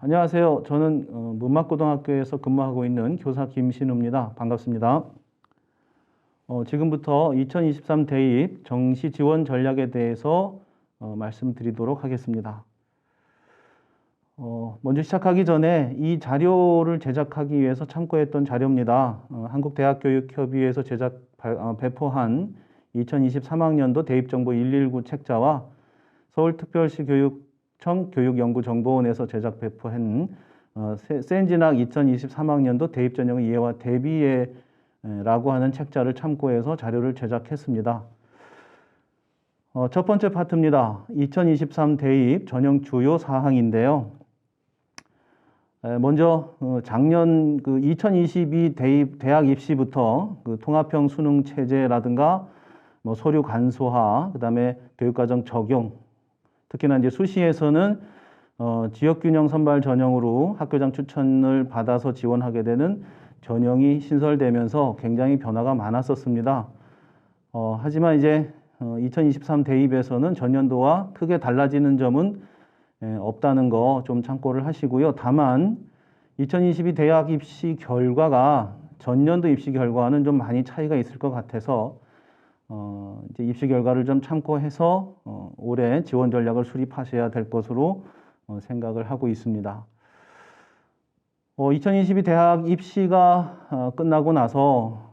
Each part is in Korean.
안녕하세요. 저는 문막고등학교에서 근무하고 있는 교사 김신우입니다. 반갑습니다. 지금부터 2023 대입 정시 지원 전략에 대해서 말씀드리도록 하겠습니다. 먼저 시작하기 전에 이 자료를 제작하기 위해서 참고했던 자료입니다. 한국대학교육협의회에서 배포한 2023학년도 대입정보 119 책자와 서울특별시 교육청 교육연구정보원에서 제작 배포한 센진학 2023학년도 대입전형 이해와 대비에라고 하는 책자를 참고해서 자료를 제작했습니다. 첫 번째 파트입니다. 2023 대입 전형 주요 사항인데요. 먼저 작년 2022 대학 입시부터 통합형 수능 체제라든가 서류 간소화, 그다음에 교육과정 적용, 특히나 이제 수시에서는 지역균형 선발 전형으로 학교장 추천을 받아서 지원하게 되는 전형이 신설되면서 굉장히 변화가 많았었습니다. 하지만 이제 2023 대입에서는 전년도와 크게 달라지는 점은 없다는 거 좀 참고를 하시고요. 다만 2022 대학 입시 결과가 전년도 입시 결과와는 좀 많이 차이가 있을 것 같아서 이제 입시 결과를 좀 참고해서 올해 지원 전략을 수립하셔야 될 것으로 생각을 하고 있습니다. 2022 대학 입시가 끝나고 나서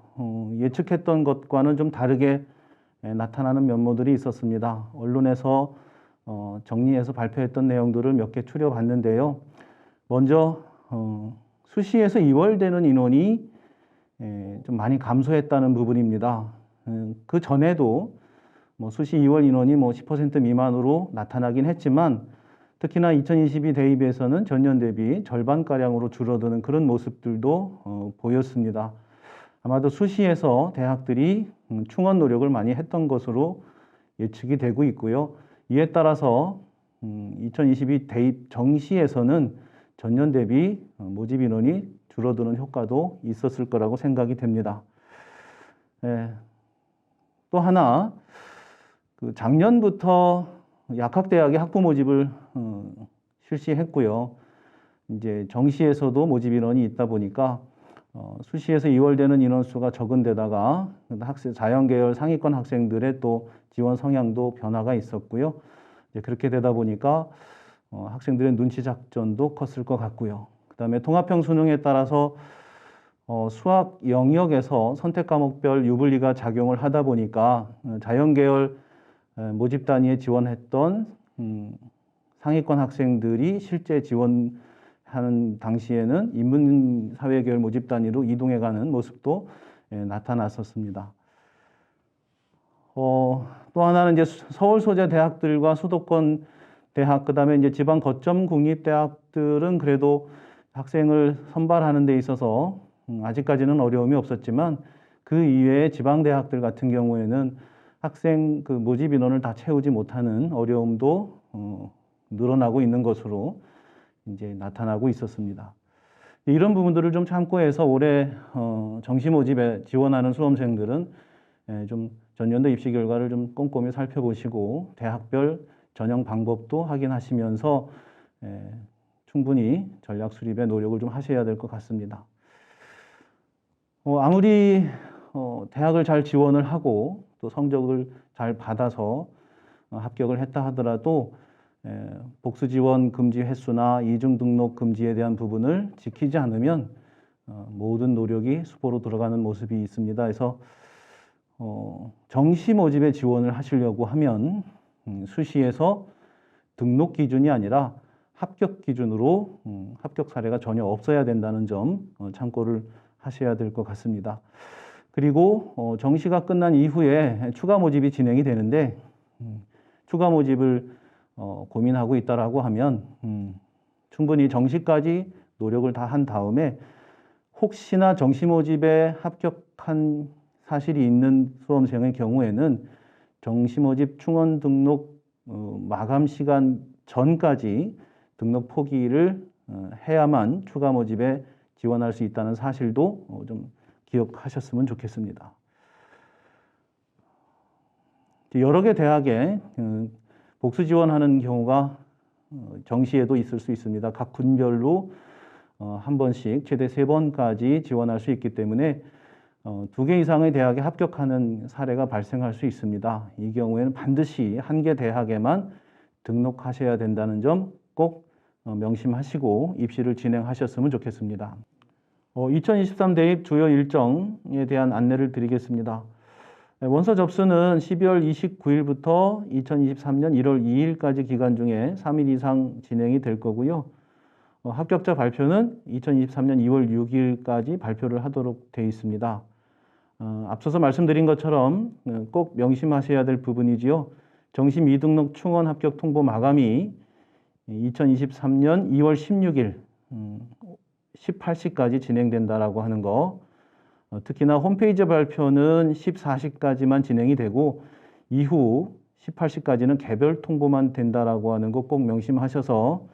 예측했던 것과는 좀 다르게 나타나는 면모들이 있었습니다. 언론에서 정리해서 발표했던 내용들을 몇 개 추려봤는데요. 먼저 수시에서 2월 되는 인원이 좀 많이 감소했다는 부분입니다. 그 전에도 수시 2월 인원이 10% 미만으로 나타나긴 했지만 특히나 2022 대입에서는 전년 대비 절반가량으로 줄어드는 그런 모습들도 보였습니다. 아마도 수시에서 대학들이 충원 노력을 많이 했던 것으로 예측이 되고 있고요. 이에 따라서 2022 대입 정시에서는 전년 대비 모집 인원이 줄어드는 효과도 있었을 거라고 생각이 됩니다. 또 하나, 작년부터 약학대학의 학부 모집을 실시했고요. 이제 정시에서도 모집 인원이 있다 보니까 수시에서 2월 되는 인원수가 적은 데다가 자연계열 상위권 학생들의 또 지원 성향도 변화가 있었고요. 이제 그렇게 되다 보니까 학생들의 눈치 작전도 컸을 것 같고요. 그다음에 통합형 수능에 따라서 수학 영역에서 선택 과목별 유불리가 작용을 하다 보니까 자연계열 모집 단위에 지원했던 상위권 학생들이 실제 지원하는 당시에는 인문사회계열 모집 단위로 이동해가는 모습도 나타났었습니다. 또 하나는 이제 서울 소재 대학들과 수도권 대학, 그다음에 이제 지방 거점 국립대학들은 그래도 학생을 선발하는 데 있어서 아직까지는 어려움이 없었지만 그 이외의 지방 대학들 같은 경우에는 학생 모집 인원을 다 채우지 못하는 어려움도 늘어나고 있는 것으로 이제 나타나고 있었습니다. 이런 부분들을 좀 참고해서 올해 정시 모집에 지원하는 수험생들은 좀 전년도 입시 결과를 좀 꼼꼼히 살펴보시고 대학별 전형 방법도 확인하시면서 충분히 전략 수립에 노력을 좀 하셔야 될 것 같습니다. 아무리 대학을 잘 지원을 하고 또 성적을 잘 받아서 합격을 했다 하더라도 복수 지원 금지 횟수나 이중 등록 금지에 대한 부분을 지키지 않으면 모든 노력이 수포로 들어가는 모습이 있습니다. 그래서 정시 모집에 지원을 하시려고 하면 수시에서 등록 기준이 아니라 합격 기준으로 합격 사례가 전혀 없어야 된다는 점 참고를 하셔야 될 것 같습니다. 그리고 정시가 끝난 이후에 추가 모집이 진행이 되는데 추가 모집을 고민하고 있다라고 하면 충분히 정시까지 노력을 다 한 다음에 혹시나 정시 모집에 합격한 사실이 있는 수험생의 경우에는 정시 모집 충원 등록 마감 시간 전까지 등록 포기를 해야만 추가 모집에 지원할 수 있다는 사실도 좀 기억하셨으면 좋겠습니다. 여러 개 대학에 복수 지원하는 경우가 정시에도 있을 수 있습니다. 각 군별로 한 번씩 최대 3번까지 지원할 수 있기 때문에 2개 이상의 대학에 합격하는 사례가 발생할 수 있습니다. 이 경우에는 반드시 한 개 대학에만 등록하셔야 된다는 점 꼭 명심하시고 입시를 진행하셨으면 좋겠습니다. 2023 대입 주요 일정에 대한 안내를 드리겠습니다. 원서 접수는 12월 29일부터 2023년 1월 2일까지 기간 중에 3일 이상 진행이 될 거고요. 합격자 발표는 2023년 2월 6일까지 발표를 하도록 되어 있습니다. 앞서서 말씀드린 것처럼 꼭 명심하셔야 될 부분이지요. 정시 미등록 충원 합격 통보 마감이 2023년 2월 16일 18시까지 진행된다라고 하는 거. 특히나 홈페이지 발표는 14시까지만 진행이 되고 이후 18시까지는 개별 통보만 된다라고 하는 거 꼭 명심하셔서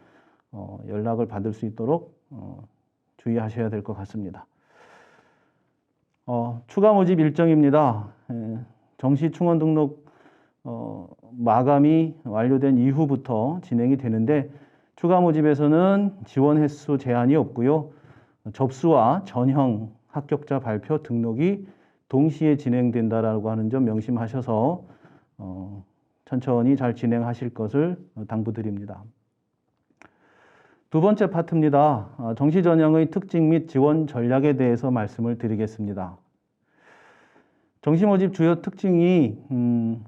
연락을 받을 수 있도록 주의하셔야 될 것 같습니다. 추가 모집 일정입니다. 정시 충원 등록 마감이 완료된 이후부터 진행이 되는데 추가 모집에서는 지원 횟수 제한이 없고요. 접수와 전형 합격자 발표 등록이 동시에 진행된다라고 하는 점 명심하셔서 천천히 잘 진행하실 것을 당부드립니다. 두 번째 파트입니다. 정시 전형의 특징 및 지원 전략에 대해서 말씀을 드리겠습니다. 정시 모집 주요 특징이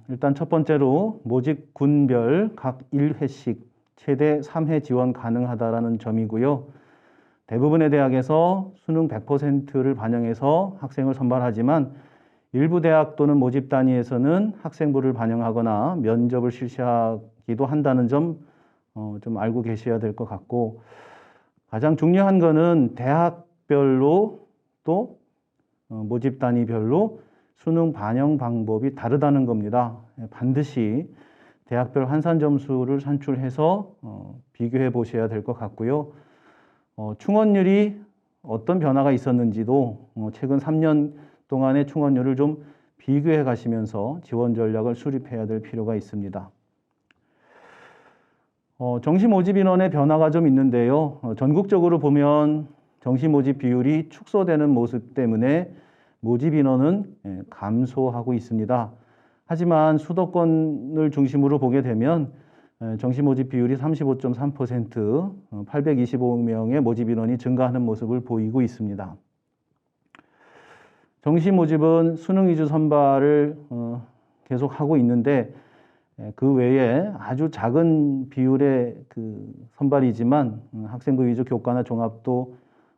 일단 첫 번째로 모집 군별 각 1회씩 최대 3회 지원 가능하다라는 점이고요. 대부분의 대학에서 수능 100%를 반영해서 학생을 선발하지만 일부 대학 또는 모집 단위에서는 학생부를 반영하거나 면접을 실시하기도 한다는 점 좀 알고 계셔야 될 것 같고, 가장 중요한 거는 대학별로 또 모집 단위별로 수능 반영 방법이 다르다는 겁니다. 반드시 대학별 환산 점수를 산출해서 비교해 보셔야 될 것 같고요. 충원율이 어떤 변화가 있었는지도 최근 3년 동안의 충원율을 좀 비교해 가시면서 지원 전략을 수립해야 될 필요가 있습니다. 정시 모집 인원의 변화가 좀 있는데요. 전국적으로 보면 정시 모집 비율이 축소되는 모습 때문에 모집 인원은 감소하고 있습니다. 하지만 수도권을 중심으로 보게 되면 정시 모집 비율이 35.3%, 825명의 모집 인원이 증가하는 모습을 보이고 있습니다. 정시 모집은 수능 위주 선발을 계속하고 있는데 그 외에 아주 작은 비율의 그 선발이지만 학생부 위주 교과나 종합도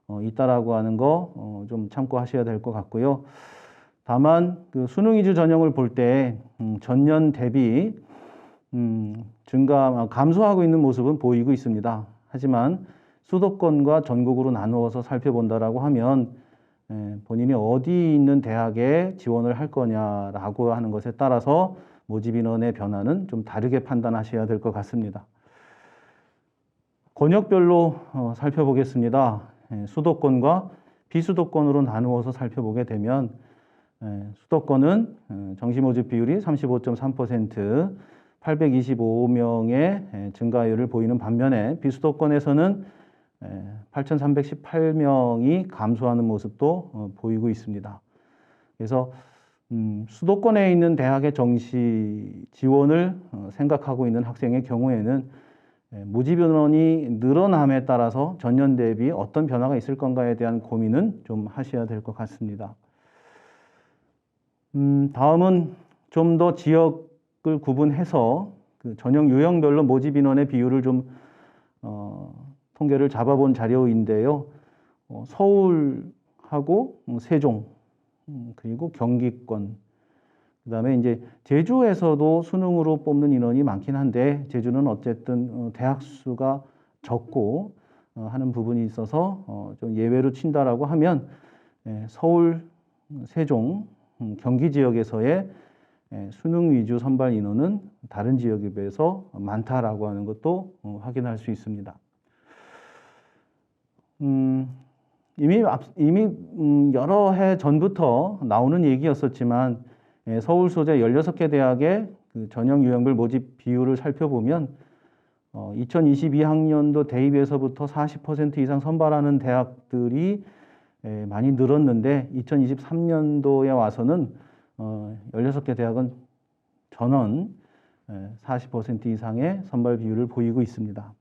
있다라고 하는 거 좀 참고하셔야 될 것 같고요. 다만 그 수능 위주 전형을 볼 때 전년 대비 감소하고 있는 모습은 보이고 있습니다. 하지만 수도권과 전국으로 나누어서 살펴본다라고 하면 본인이 어디 있는 대학에 지원을 할 거냐라고 하는 것에 따라서 모집 인원의 변화는 좀 다르게 판단하셔야 될 것 같습니다. 권역별로 살펴보겠습니다. 수도권과 비수도권으로 나누어서 살펴보게 되면 수도권은 정시 모집 비율이 35.3%, 825명의 증가율을 보이는 반면에 비수도권에서는 8,318명이 감소하는 모습도 보이고 있습니다. 그래서 수도권에 있는 대학의 정시 지원을 생각하고 있는 학생의 경우에는 모집 인원이 늘어남에 따라서 전년 대비 어떤 변화가 있을 건가에 대한 고민은 좀 하셔야 될 것 같습니다. 다음은 좀 더 지역을 구분해서 그 전형 유형별로 모집 인원의 비율을 좀 통계를 잡아본 자료인데요. 서울하고 세종 그리고 경기권, 그다음에 이제 제주에서도 수능으로 뽑는 인원이 많긴 한데 제주는 어쨌든 대학 수가 적고 하는 부분이 있어서 좀 예외로 친다라고 하면 서울, 세종, 경기 지역에서의 수능 위주 선발 인원은 다른 지역에 비해서 많다라고 하는 것도 확인할 수 있습니다. 이미 여러 해 전부터 나오는 얘기였었지만 서울 소재 16개 대학의 그 전형 유형별 모집 비율을 살펴보면 2022학년도 대입에서부터 40% 이상 선발하는 대학들이 많이 늘었는데 2023년도에 와서는 16개 대학은 전원 40% 이상의 선발 비율을 보이고 있습니다.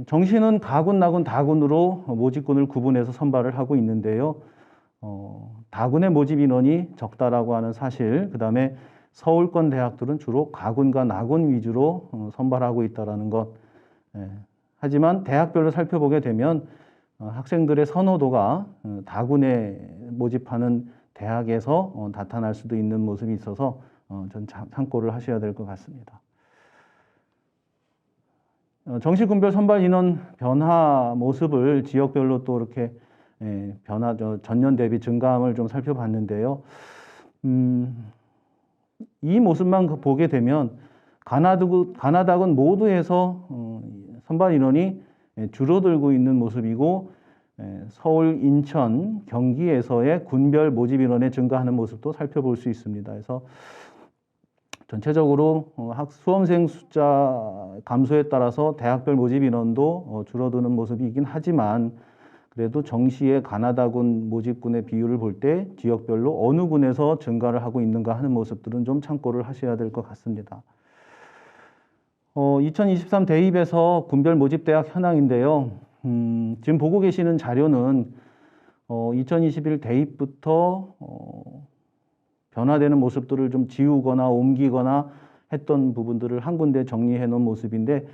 정시는 가군, 나군, 다군으로 모집군을 구분해서 선발을 하고 있는데요. 다군의 모집 인원이 적다라고 하는 사실, 그 다음에 서울권 대학들은 주로 가군과 나군 위주로 선발하고 있다는 것. 하지만 대학별로 살펴보게 되면 학생들의 선호도가 다군에 모집하는 대학에서 나타날 수도 있는 모습이 있어서 전 참고를 하셔야 될 것 같습니다. 정시군별 선발 인원 변화 모습을 지역별로 또 이렇게 전년 대비 증가함을 좀 살펴봤는데요. 이 모습만 보게 되면 가나다군 모두에서 선발 인원이 줄어들고 있는 모습이고 서울, 인천, 경기에서의 군별 모집 인원의 증가하는 모습도 살펴볼 수 있습니다. 그래서 전체적으로 수험생 숫자 감소에 따라서 대학별 모집 인원도 줄어드는 모습이긴 하지만 그래도 정시의 가나다군 모집군의 비율을 볼 때 지역별로 어느 군에서 증가를 하고 있는가 하는 모습들은 좀 참고를 하셔야 될 것 같습니다. 2023 대입에서 군별 모집 대학 현황인데요. 지금 보고 계시는 자료는 2021 대입부터 변화되는 모습들을 좀 지우거나 옮기거나 했던 부분들을 한 군데 정리해 놓은 모습인데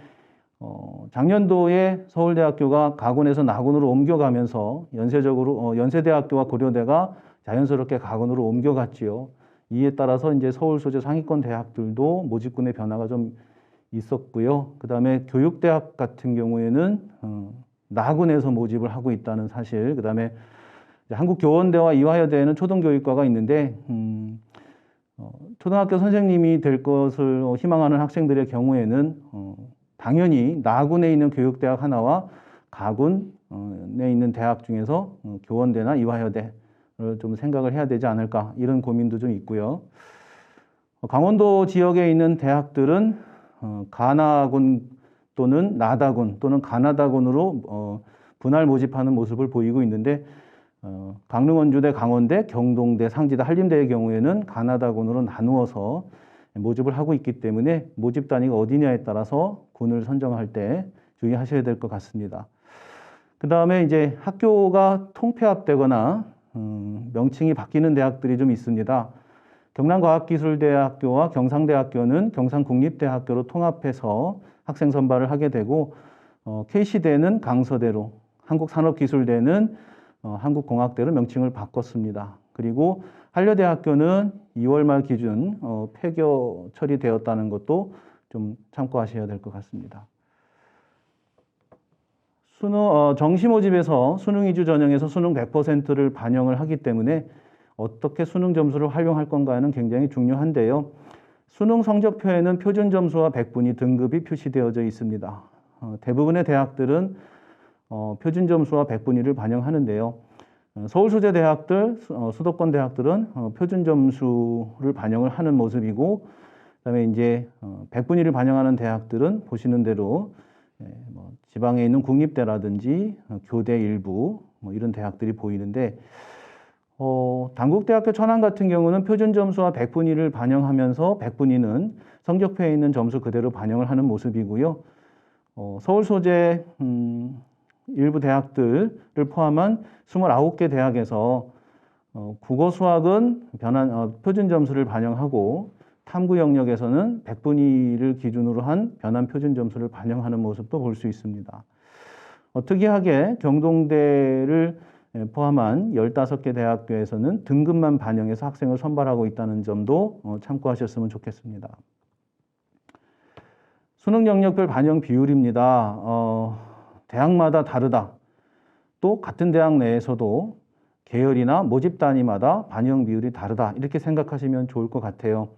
작년도에 서울대학교가 가군에서 나군으로 옮겨가면서 연쇄적으로 연세대학교와 고려대가 자연스럽게 가군으로 옮겨갔지요. 이에 따라서 이제 서울 소재 상위권 대학들도 모집군의 변화가 좀 있었고요. 그 다음에 교육대학 같은 경우에는 나군에서 모집을 하고 있다는 사실, 그 다음에 한국교원대와 이화여대에는 초등교육과가 있는데 초등학교 선생님이 될 것을 희망하는 학생들의 경우에는 당연히 나군에 있는 교육대학 하나와 가군에 있는 대학 중에서 교원대나 이화여대를 좀 생각을 해야 되지 않을까 이런 고민도 좀 있고요. 강원도 지역에 있는 대학들은 가나군 또는 나다군 또는 가나다군으로 분할 모집하는 모습을 보이고 있는데 강릉, 원주대, 강원대, 경동대, 상지대, 한림대의 경우에는 가나다군으로 나누어서 모집을 하고 있기 때문에 모집 단위가 어디냐에 따라서 군을 선정할 때 주의하셔야 될 것 같습니다. 그 다음에 이제 학교가 통폐합되거나 명칭이 바뀌는 대학들이 좀 있습니다. 경남과학기술대학교와 경상대학교는 경상국립대학교로 통합해서 학생 선발을 하게 되고 KC대는 강서대로, 한국산업기술대는 한국공학대로 명칭을 바꿨습니다. 그리고 한려대학교는 2월 말 기준 폐교 처리되었다는 것도 좀 참고하셔야 될 것 같습니다. 정시 모집에서 수능 위주 전형에서 수능 100%를 반영을 하기 때문에 어떻게 수능 점수를 활용할 건가는 굉장히 중요한데요. 수능 성적표에는 표준 점수와 백분위 등급이 표시되어져 있습니다. 대부분의 대학들은 표준 점수와 백분위를 반영하는데요. 서울 소재 대학들, 수도권 대학들은 표준 점수를 반영을 하는 모습이고, 그다음에 이제 백분위를 반영하는 대학들은 보시는 대로 지방에 있는 국립대라든지 교대 일부 이런 대학들이 보이는데, 단국대학교 천안 같은 경우는 표준 점수와 백분위를 반영하면서 백분위는 성적표에 있는 점수 그대로 반영을 하는 모습이고요. 서울 소재 일부 대학들을 포함한 29개 대학에서 국어 수학은 표준 점수를 반영하고 탐구 영역에서는 백분위를 기준으로 한 변환 표준 점수를 반영하는 모습도 볼 수 있습니다. 특이하게 경동대를 포함한 15개 대학교에서는 등급만 반영해서 학생을 선발하고 있다는 점도 참고하셨으면 좋겠습니다. 수능 영역별 반영 비율입니다. 대학마다 다르다. 또 같은 대학 내에서도 계열이나 모집 단위마다 반영 비율이 다르다. 이렇게 생각하시면 좋을 것 같아요.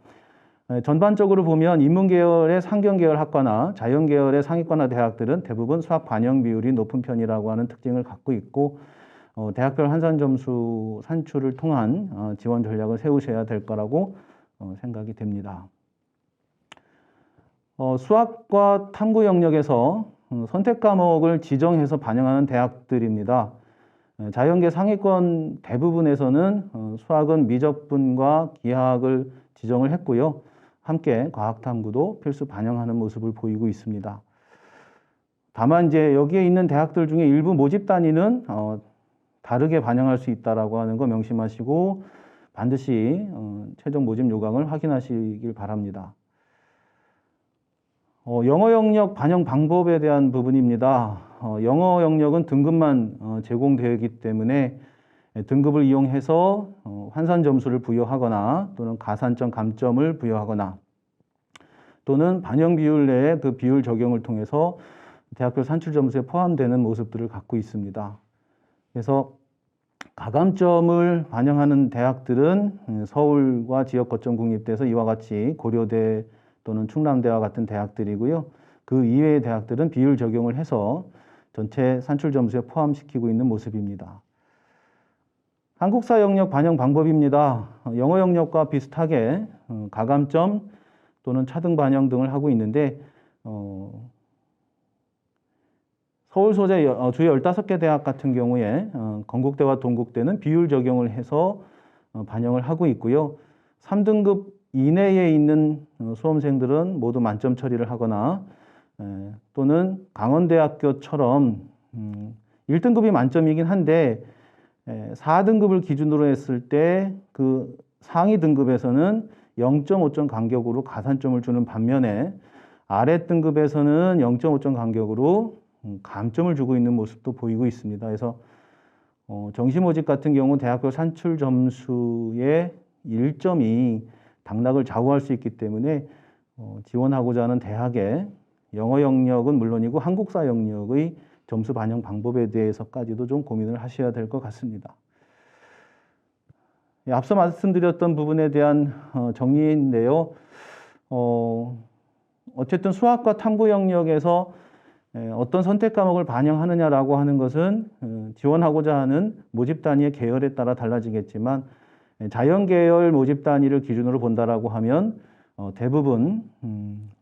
전반적으로 보면 인문계열의 상경계열 학과나 자연계열의 상위권화 대학들은 대부분 수학 반영 비율이 높은 편이라고 하는 특징을 갖고 있고 대학별 환산 점수 산출을 통한 지원 전략을 세우셔야 될 거라고 생각이 됩니다. 수학과 탐구 영역에서 선택 과목을 지정해서 반영하는 대학들입니다. 자연계 상위권 대부분에서는 수학은 미적분과 기하학을 지정을 했고요. 함께 과학탐구도 필수 반영하는 모습을 보이고 있습니다. 다만 이제 여기에 있는 대학들 중에 일부 모집 단위는 다르게 반영할 수 있다라고 하는 거 명심하시고 반드시 최종 모집 요강을 확인하시길 바랍니다. 영어 영역 반영 방법에 대한 부분입니다. 영어 영역은 등급만 제공되기 때문에 등급을 이용해서 환산 점수를 부여하거나 또는 가산점 감점을 부여하거나 또는 반영 비율 내에 그 비율 적용을 통해서 대학교 산출 점수에 포함되는 모습들을 갖고 있습니다. 그래서 가감점을 반영하는 대학들은 서울과 지역 거점 국립대에서 이와 같이 고려대 또는 충남대와 같은 대학들이고요. 그 이외의 대학들은 비율 적용을 해서 전체 산출 점수에 포함시키고 있는 모습입니다. 한국사 영역 반영 방법입니다. 영어 영역과 비슷하게 가감점 또는 차등 반영 등을 하고 있는데 서울 소재 주요 15개 대학 같은 경우에 건국대와 동국대는 비율 적용을 해서 반영을 하고 있고요. 3등급 이내에 있는 수험생들은 모두 만점 처리를 하거나 또는 강원대학교처럼 1등급이 만점이긴 한데 4등급을 기준으로 했을 때 그 상위 등급에서는 0.5점 간격으로 가산점을 주는 반면에 아래 등급에서는 0.5점 간격으로 감점을 주고 있는 모습도 보이고 있습니다. 그래서 정시모집 같은 경우 대학교 산출 점수의 1점이 당락을 좌우할 수 있기 때문에 지원하고자 하는 대학의 영어 영역은 물론이고 한국사 영역의 점수 반영 방법에 대해서까지도 좀 고민을 하셔야 될 것 같습니다. 앞서 말씀드렸던 부분에 대한 정리인데요. 어쨌든 수학과 탐구 영역에서 어떤 선택 과목을 반영하느냐라고 하는 것은 지원하고자 하는 모집 단위의 계열에 따라 달라지겠지만 자연계열 모집 단위를 기준으로 본다라고 하면 대부분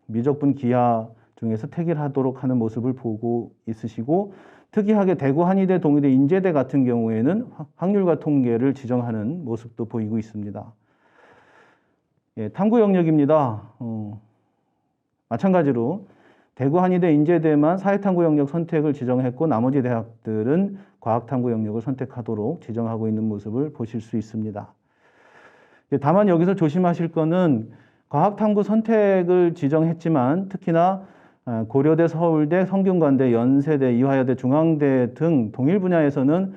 미적분 기하 중에서 택일하도록 하는 모습을 보고 있으시고 특이하게 대구 한의대 동의대 인제대 같은 경우에는 확률과 통계를 지정하는 모습도 보이고 있습니다. 예, 탐구 영역입니다. 마찬가지로 대구 한의대 인제대만 사회탐구 영역 선택을 지정했고 나머지 대학들은 과학탐구 영역을 선택하도록 지정하고 있는 모습을 보실 수 있습니다. 다만 여기서 조심하실 거는 과학탐구 선택을 지정했지만 특히나 고려대, 서울대, 성균관대, 연세대, 이화여대, 중앙대 등 동일 분야에서는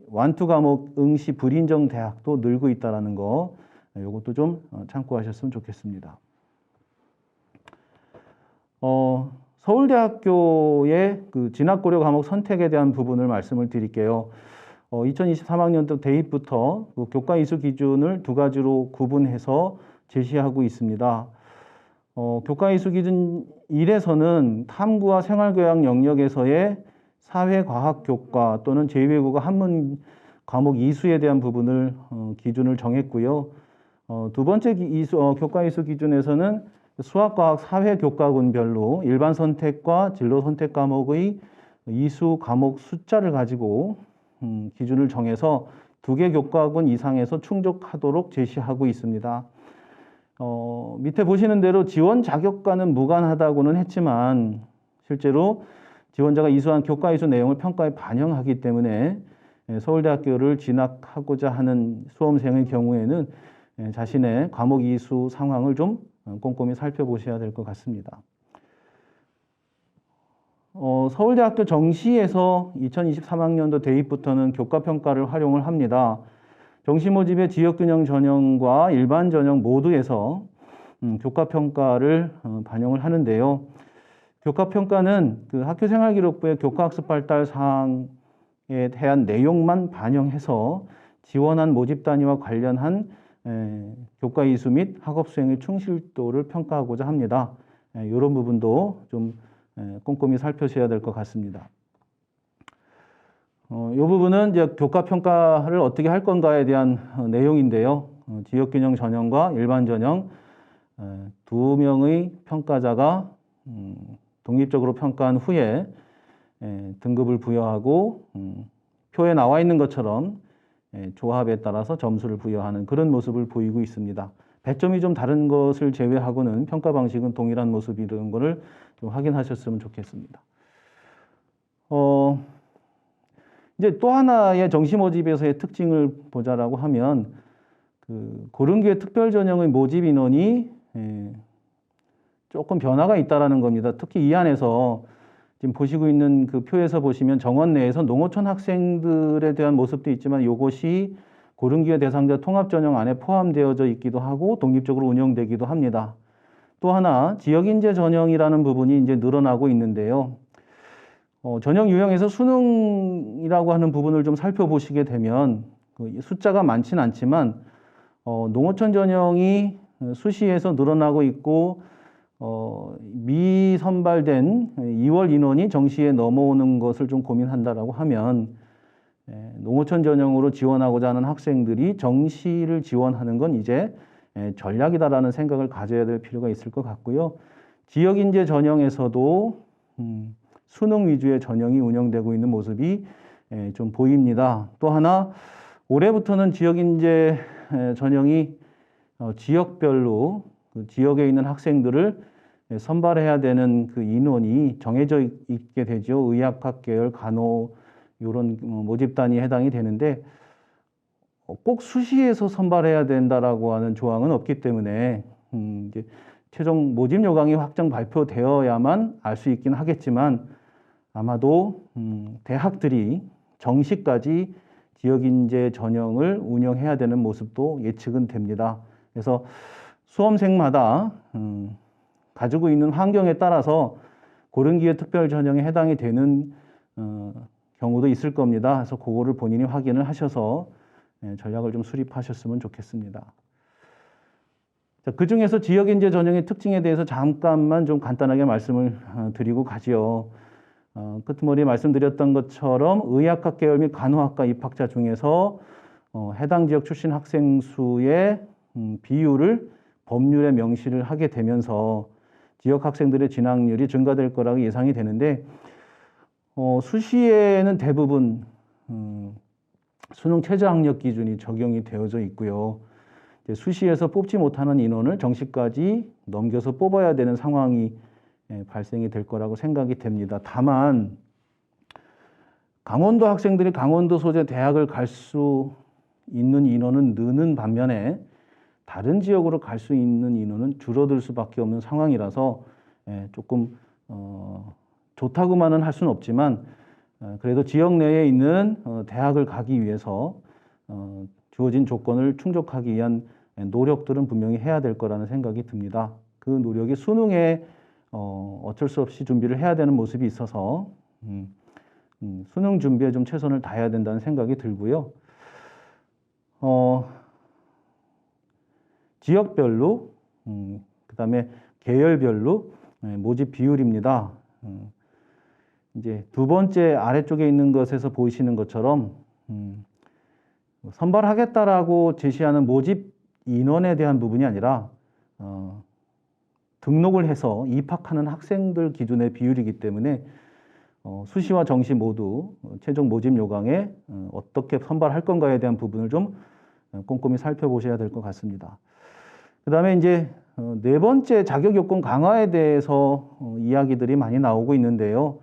완투 과목 응시 불인정 대학도 늘고 있다는 거 이것도 좀 참고하셨으면 좋겠습니다. 서울대학교의 그 진학고려 과목 선택에 대한 부분을 말씀을 드릴게요. 2023학년도 대입부터 그 교과 이수 기준을 두 가지로 구분해서 제시하고 있습니다. 교과 이수 기준 1에서는 탐구와 생활교양 영역에서의 사회과학 교과 또는 제2외국어 한문 과목 이수에 대한 부분을 기준을 정했고요. 두 번째 교과 이수 기준에서는 수학과학 사회교과군별로 일반 선택과 진로 선택 과목의 이수 과목 숫자를 가지고 기준을 정해서 2개 교과군 이상에서 충족하도록 제시하고 있습니다. 밑에 보시는 대로 지원 자격과는 무관하다고는 했지만 실제로 지원자가 이수한 교과 이수 내용을 평가에 반영하기 때문에 서울대학교를 진학하고자 하는 수험생의 경우에는 자신의 과목 이수 상황을 좀 꼼꼼히 살펴보셔야 될 것 같습니다. 서울대학교 정시에서 2023학년도 대입부터는 교과평가를 활용을 합니다. 정시 모집의 지역균형 전형과 일반 전형 모두에서 교과평가를 반영을 하는데요. 교과평가는 그 학교생활기록부의 교과학습 발달 사항에 대한 내용만 반영해서 지원한 모집 단위와 관련한 교과 이수 및 학업 수행의 충실도를 평가하고자 합니다. 이런 부분도 좀 꼼꼼히 살펴셔야 될 것 같습니다. 이 부분은 이제 교과 평가를 어떻게 할 건가에 대한 내용인데요. 지역균형 전형과 일반 전형 두 명의 평가자가 독립적으로 평가한 후에 등급을 부여하고 표에 나와 있는 것처럼 조합에 따라서 점수를 부여하는 그런 모습을 보이고 있습니다. 배점이 좀 다른 것을 제외하고는 평가 방식은 동일한 모습이라는 것을 좀 확인하셨으면 좋겠습니다. 이제 또 하나의 정시 모집에서의 특징을 보자라고 하면 그 고른기회 특별 전형의 모집 인원이 조금 변화가 있다라는 겁니다. 특히 이 안에서 지금 보시고 있는 그 표에서 보시면 정원 내에서 농어촌 학생들에 대한 모습도 있지만 이것이 고른기회 대상자 통합 전형 안에 포함되어져 있기도 하고 독립적으로 운영되기도 합니다. 또 하나 지역인재 전형이라는 부분이 이제 늘어나고 있는데요. 전형 유형에서 수능이라고 하는 부분을 좀 살펴보시게 되면 그 숫자가 많지는 않지만 농어촌 전형이 수시에서 늘어나고 있고 미선발된 2월 인원이 정시에 넘어오는 것을 좀 고민한다라고 하면 농어촌 전형으로 지원하고자 하는 학생들이 정시를 지원하는 건 이제 전략이다라는 생각을 가져야 될 필요가 있을 것 같고요. 지역인재 전형에서도 수능 위주의 전형이 운영되고 있는 모습이 좀 보입니다. 또 하나 올해부터는 지역인재 전형이 지역별로 그 지역에 있는 학생들을 선발해야 되는 그 인원이 정해져 있게 되죠. 의학학 계열, 간호 이런 모집단이 해당이 되는데 꼭 수시에서 선발해야 된다라고 하는 조항은 없기 때문에 이제 최종 모집 요강이 확정 발표되어야만 알 수 있긴 하겠지만 아마도 대학들이 정시까지 지역인재 전형을 운영해야 되는 모습도 예측은 됩니다. 그래서 수험생마다 가지고 있는 환경에 따라서 고른기회 특별 전형에 해당이 되는 경우도 있을 겁니다. 그래서 그거를 본인이 확인을 하셔서 전략을 좀 수립하셨으면 좋겠습니다. 그 중에서 지역인재 전형의 특징에 대해서 잠깐만 좀 간단하게 말씀을 드리고 가지요. 끄트머리에 말씀드렸던 것처럼 의학학 계열 및 간호학과 입학자 중에서 해당 지역 출신 학생 수의 비율을 법률에 명시를 하게 되면서 지역 학생들의 진학률이 증가될 거라고 예상이 되는데 수시에는 대부분 수능 최저 학력 기준이 적용이 되어져 있고요. 수시에서 뽑지 못하는 인원을 정시까지 넘겨서 뽑아야 되는 상황이 발생이 될 거라고 생각이 됩니다. 다만 강원도 학생들이 강원도 소재 대학을 갈 수 있는 인원은 느는 반면에 다른 지역으로 갈 수 있는 인원은 줄어들 수밖에 없는 상황이라서 조금 좋다고만은 할 수는 없지만 그래도 지역 내에 있는 대학을 가기 위해서 주어진 조건을 충족하기 위한 노력들은 분명히 해야 될 거라는 생각이 듭니다. 그 노력이 수능에 어쩔 수 없이 준비를 해야 되는 모습이 있어서 수능 준비에 좀 최선을 다해야 된다는 생각이 들고요. 지역별로 그다음에 계열별로 모집 비율입니다. 이제 두 번째 아래쪽에 있는 것에서 보이시는 것처럼 선발하겠다라고 제시하는 모집 인원에 대한 부분이 아니라 등록을 해서 입학하는 학생들 기준의 비율이기 때문에 수시와 정시 모두 최종 모집 요강에 어떻게 선발할 건가에 대한 부분을 좀 꼼꼼히 살펴보셔야 될 것 같습니다. 그 다음에 이제 네 번째 자격 요건 강화에 대해서 이야기들이 많이 나오고 있는데요.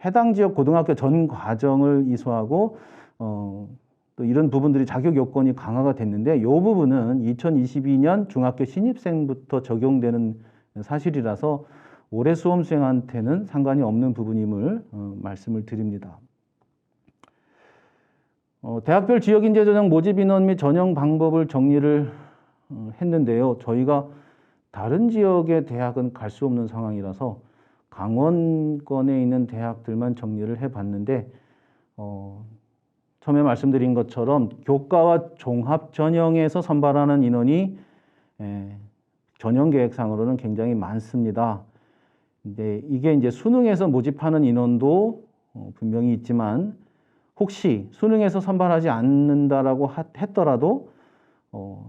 해당 지역 고등학교 전 과정을 이수하고 또 이런 부분들이 자격 요건이 강화가 됐는데 이 부분은 2022년 중학교 신입생부터 적용되는 사실이라서 올해 수험생한테는 상관이 없는 부분임을 말씀을 드립니다. 대학별 지역인재 전형 모집 인원 및 전형 방법을 정리를 했는데요. 저희가 다른 지역의 대학은 갈 수 없는 상황이라서 강원권에 있는 대학들만 정리를 해봤는데 처음에 말씀드린 것처럼 교과와 종합 전형에서 선발하는 인원이 전형 계획상으로는 굉장히 많습니다. 근데 이게 이제 수능에서 모집하는 인원도 분명히 있지만 혹시 수능에서 선발하지 않는다라고 했더라도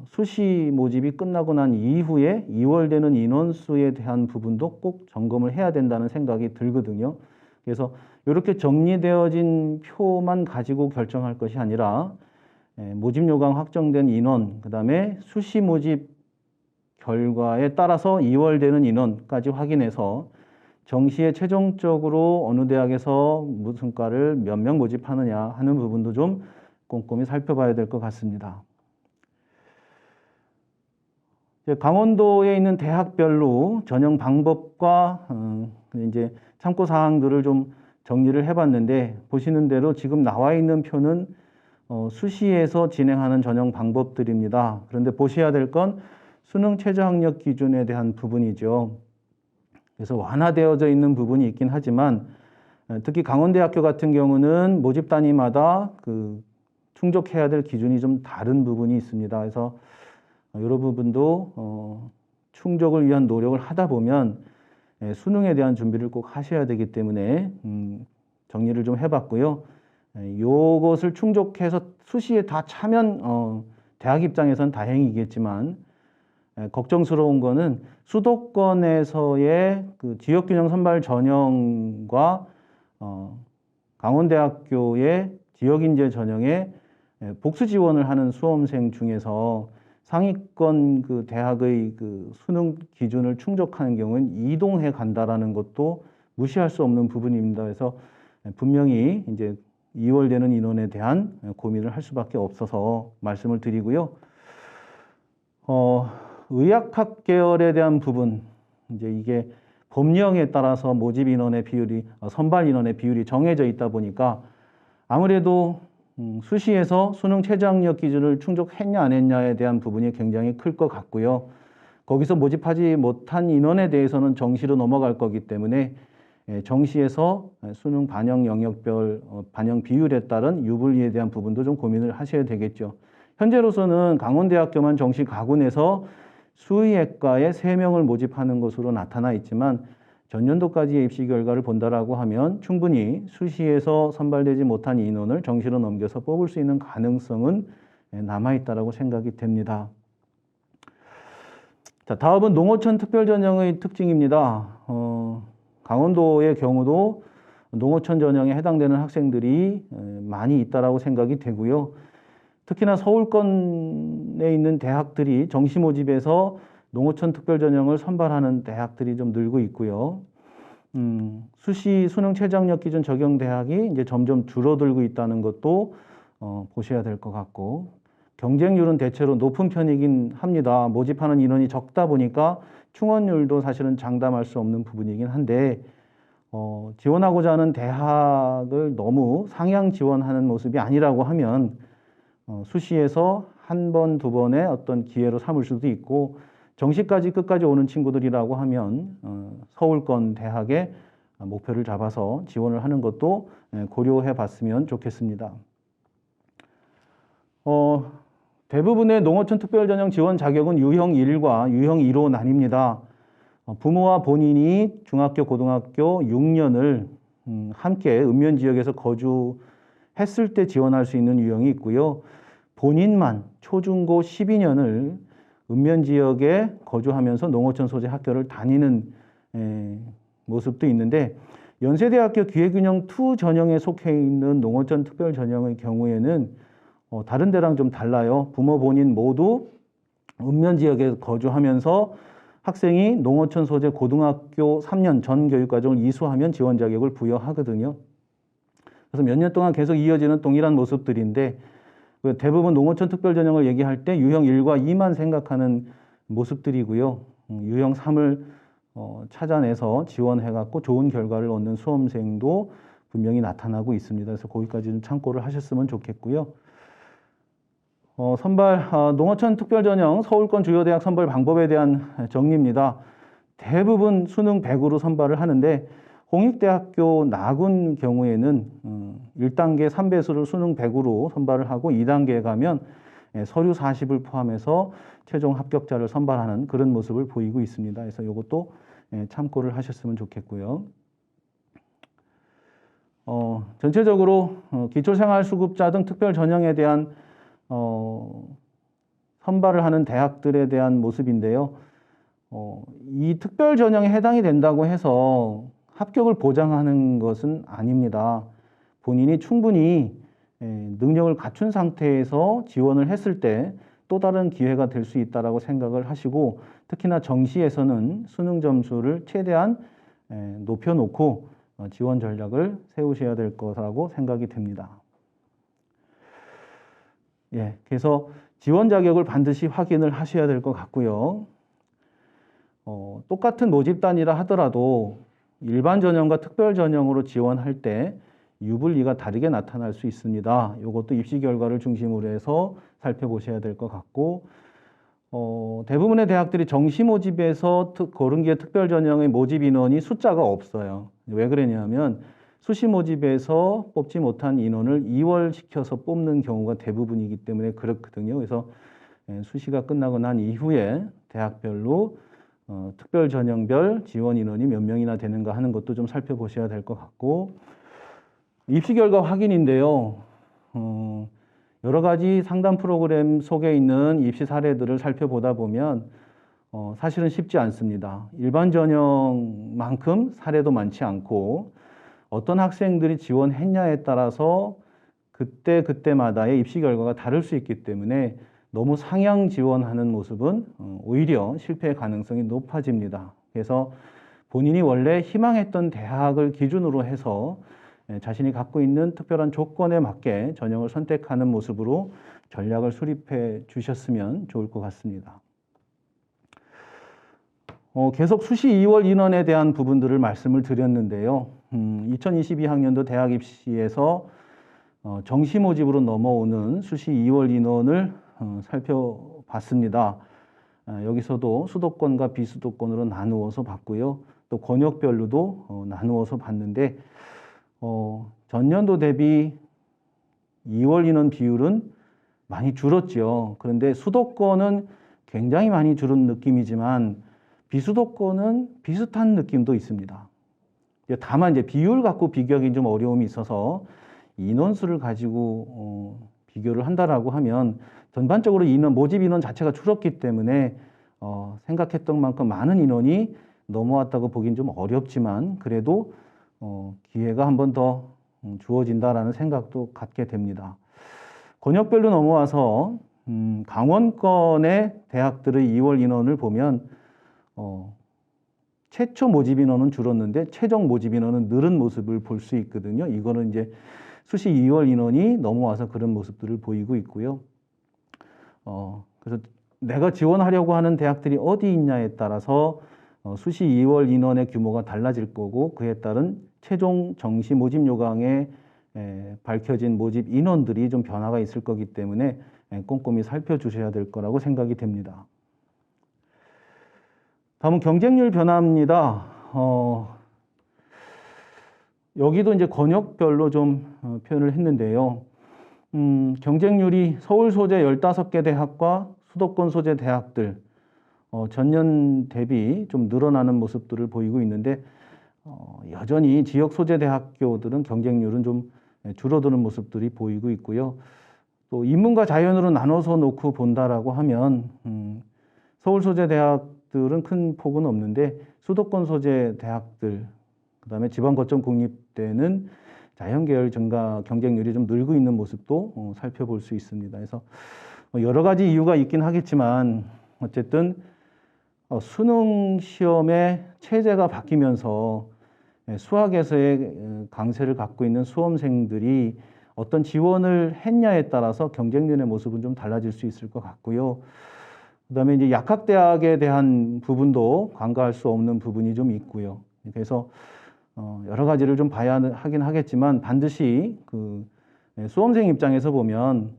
수시 모집이 끝나고 난 이후에 이월되는 인원수에 대한 부분도 꼭 점검을 해야 된다는 생각이 들거든요. 그래서 이렇게 정리되어진 표만 가지고 결정할 것이 아니라 모집 요강 확정된 인원, 그 다음에 수시 모집 결과에 따라서 이월되는 인원까지 확인해서 정시에 최종적으로 어느 대학에서 무슨 과를 몇 명 모집하느냐 하는 부분도 좀 꼼꼼히 살펴봐야 될 것 같습니다. 강원도에 있는 대학별로 전형 방법과 이제 참고 사항들을 좀 정리를 해봤는데, 보시는 대로 지금 나와 있는 표는 수시에서 진행하는 전형 방법들입니다. 그런데 보셔야 될 건 수능 최저학력 기준에 대한 부분이죠. 그래서 완화되어져 있는 부분이 있긴 하지만 특히 강원대학교 같은 경우는 모집 단위마다 그 충족해야 될 기준이 좀 다른 부분이 있습니다. 그래서 이런 부분도 충족을 위한 노력을 하다 보면 수능에 대한 준비를 꼭 하셔야 되기 때문에 정리를 좀 해봤고요. 요것을 충족해서 수시에 다 차면 대학 입장에선 다행이겠지만 걱정스러운 거는 수도권에서의 그 지역균형 선발 전형과 강원대학교의 지역인재 전형에 복수 지원을 하는 수험생 중에서 상위권 그 대학의 그 수능 기준을 충족하는 경우는 이동해 간다라는 것도 무시할 수 없는 부분입니다. 그래서 분명히 이제 이월되는 인원에 대한 고민을 할 수밖에 없어서 말씀을 드리고요. 의학학 계열에 대한 부분, 이제 이게 법령에 따라서 모집 인원의 비율이, 선발 인원의 비율이 정해져 있다 보니까 아무래도 수시에서 수능 최저학력 기준을 충족했냐 안 했냐에 대한 부분이 굉장히 클 것 같고요. 거기서 모집하지 못한 인원에 대해서는 정시로 넘어갈 거기 때문에 정시에서 수능 반영 영역별 반영 비율에 따른 유불리에 대한 부분도 좀 고민을 하셔야 되겠죠. 현재로서는 강원대학교만 정시 가군에서 수의학과에 3명을 모집하는 것으로 나타나 있지만 전년도까지의 입시 결과를 본다라고 하면 충분히 수시에서 선발되지 못한 인원을 정시로 넘겨서 뽑을 수 있는 가능성은 남아있다라고 생각이 됩니다. 자, 다음은 농어촌 특별전형의 특징입니다. 강원도의 경우도 농어촌 전형에 해당되는 학생들이 많이 있다라고 생각이 되고요. 특히나 서울권에 있는 대학들이 정시 모집에서 농어촌 특별전형을 선발하는 대학들이 좀 늘고 있고요. 수시 수능 최저학력 기준 적용 대학이 이제 점점 줄어들고 있다는 것도 보셔야 될 것 같고, 경쟁률은 대체로 높은 편이긴 합니다. 모집하는 인원이 적다 보니까 충원율도 사실은 장담할 수 없는 부분이긴 한데, 지원하고자 하는 대학을 너무 상향 지원하는 모습이 아니라고 하면 수시에서 한 번, 두 번의 어떤 기회로 삼을 수도 있고, 정시까지 끝까지 오는 친구들이라고 하면 서울권 대학에 목표를 잡아서 지원을 하는 것도 고려해 봤으면 좋겠습니다. 대부분의 농어촌 특별전형 지원 자격은 유형 1과 유형 2로 나뉩니다. 부모와 본인이 중학교, 고등학교 6년을 함께 읍면지역에서 거주했을 때 지원할 수 있는 유형이 있고요. 본인만 초중고 12년을 읍면지역에 거주하면서 농어촌 소재 학교를 다니는 모습도 있는데, 연세대학교 기회균형2 전형에 속해 있는 농어촌 특별전형의 경우에는 다른 데랑 좀 달라요. 부모 본인 모두 읍면지역에 거주하면서 학생이 농어촌 소재 고등학교 3년 전 교육과정을 이수하면 지원 자격을 부여하거든요. 그래서 몇 년 동안 계속 이어지는 동일한 모습들인데, 대부분 농어촌 특별전형을 얘기할 때 유형 1과 2만 생각하는 모습들이고요. 유형 3을 찾아내서 지원해갖고 좋은 결과를 얻는 수험생도 분명히 나타나고 있습니다. 그래서 거기까지 좀 참고를 하셨으면 좋겠고요. 선발, 농어촌 특별전형 서울권 주요 대학 선발 방법에 대한 정리입니다. 대부분 수능 100으로 선발을 하는데, 홍익대학교 나군 경우에는 1단계 3배수를 수능 100으로 선발을 하고 2단계에 가면 서류 40을 포함해서 최종 합격자를 선발하는 그런 모습을 보이고 있습니다. 그래서 이것도 참고를 하셨으면 좋겠고요. 전체적으로 기초생활수급자 등 특별 전형에 대한 선발을 하는 대학들에 대한 모습인데요. 이 특별 전형에 해당이 된다고 해서 합격을 보장하는 것은 아닙니다. 본인이 충분히 능력을 갖춘 상태에서 지원을 했을 때 또 다른 기회가 될 수 있다라고 생각을 하시고, 특히나 정시에서는 수능 점수를 최대한 높여놓고 지원 전략을 세우셔야 될 거라고 생각이 됩니다. 예, 그래서 지원 자격을 반드시 확인을 하셔야 될 것 같고요. 똑같은 모집단이라 하더라도 일반 전형과 특별 전형으로 지원할 때 유불리가 다르게 나타날 수 있습니다. 이것도 입시 결과를 중심으로 해서 살펴보셔야 될 것 같고, 대부분의 대학들이 정시 모집에서 거른기의 특별 전형의 모집 인원이 숫자가 없어요. 왜 그러냐면 수시 모집에서 뽑지 못한 인원을 2월시켜서 뽑는 경우가 대부분이기 때문에 그렇거든요. 그래서 수시가 끝나고 난 이후에 대학별로 특별 전형별 지원 인원이 몇 명이나 되는가 하는 것도 좀 살펴보셔야 될 것 같고, 입시 결과 확인인데요. 여러 가지 상담 프로그램 속에 있는 입시 사례들을 살펴보다 보면 사실은 쉽지 않습니다. 일반 전형만큼 사례도 많지 않고, 어떤 학생들이 지원했냐에 따라서 그때마다의 입시 결과가 다를 수 있기 때문에 너무 상향 지원하는 모습은 오히려 실패의 가능성이 높아집니다. 그래서 본인이 원래 희망했던 대학을 기준으로 해서 자신이 갖고 있는 특별한 조건에 맞게 전형을 선택하는 모습으로 전략을 수립해 주셨으면 좋을 것 같습니다. 계속 수시 2월 인원에 대한 부분들을 말씀을 드렸는데요. 2022학년도 대학 입시에서 정시 모집으로 넘어오는 수시 2월 인원을 살펴봤습니다. 여기서도 수도권과 비수도권으로 나누어서 봤고요. 또 권역별로도 나누어서 봤는데, 전년도 대비 2월 인원 비율은 많이 줄었죠. 그런데 수도권은 굉장히 많이 줄은 느낌이지만 비수도권은 비슷한 느낌도 있습니다. 다만 이제 비율 갖고 비교하기 좀 어려움이 있어서 인원수를 가지고 비교를 한다라고 하면 전반적으로 모집 인원 자체가 줄었기 때문에 생각했던 만큼 많은 인원이 넘어왔다고 보긴 좀 어렵지만, 그래도 기회가 한 번 더 주어진다라는 생각도 갖게 됩니다. 권역별로 넘어와서 강원권의 대학들의 2월 인원을 보면 최초 모집 인원은 줄었는데 최종 모집 인원은 늘은 모습을 볼 수 있거든요. 이거는 이제 수시 2월 인원이 넘어와서 그런 모습들을 보이고 있고요. 그래서 내가 지원하려고 하는 대학들이 어디 있냐에 따라서 수시 2월 인원의 규모가 달라질 거고, 그에 따른 최종 정시 모집 요강에 밝혀진 모집 인원들이 좀 변화가 있을 거기 때문에 꼼꼼히 살펴주셔야 될 거라고 생각이 됩니다. 다음은 경쟁률 변화입니다. 여기도 이제 권역별로 좀 표현을 했는데요. 경쟁률이 서울 소재 15개 대학과 수도권 소재 대학들 전년 대비 좀 늘어나는 모습들을 보이고 있는데, 여전히 지역 소재 대학교들은 경쟁률은 좀 줄어드는 모습들이 보이고 있고요. 또 인문과 자연으로 나눠서 놓고 본다라고 하면 서울 소재 대학들은 큰 폭은 없는데, 수도권 소재 대학들, 그다음에 지방 거점 국립대는 자연계열 증가 경쟁률이 좀 늘고 있는 모습도 살펴볼 수 있습니다. 그래서 여러 가지 이유가 있긴 하겠지만 어쨌든 수능 시험의 체제가 바뀌면서 수학에서의 강세를 갖고 있는 수험생들이 어떤 지원을 했냐에 따라서 경쟁률의 모습은 좀 달라질 수 있을 것 같고요. 그다음에 이제 약학대학에 대한 부분도 간과할 수 없는 부분이 좀 있고요. 그래서 여러 가지를 좀 봐야 하긴 하겠지만, 반드시 수험생 입장에서 보면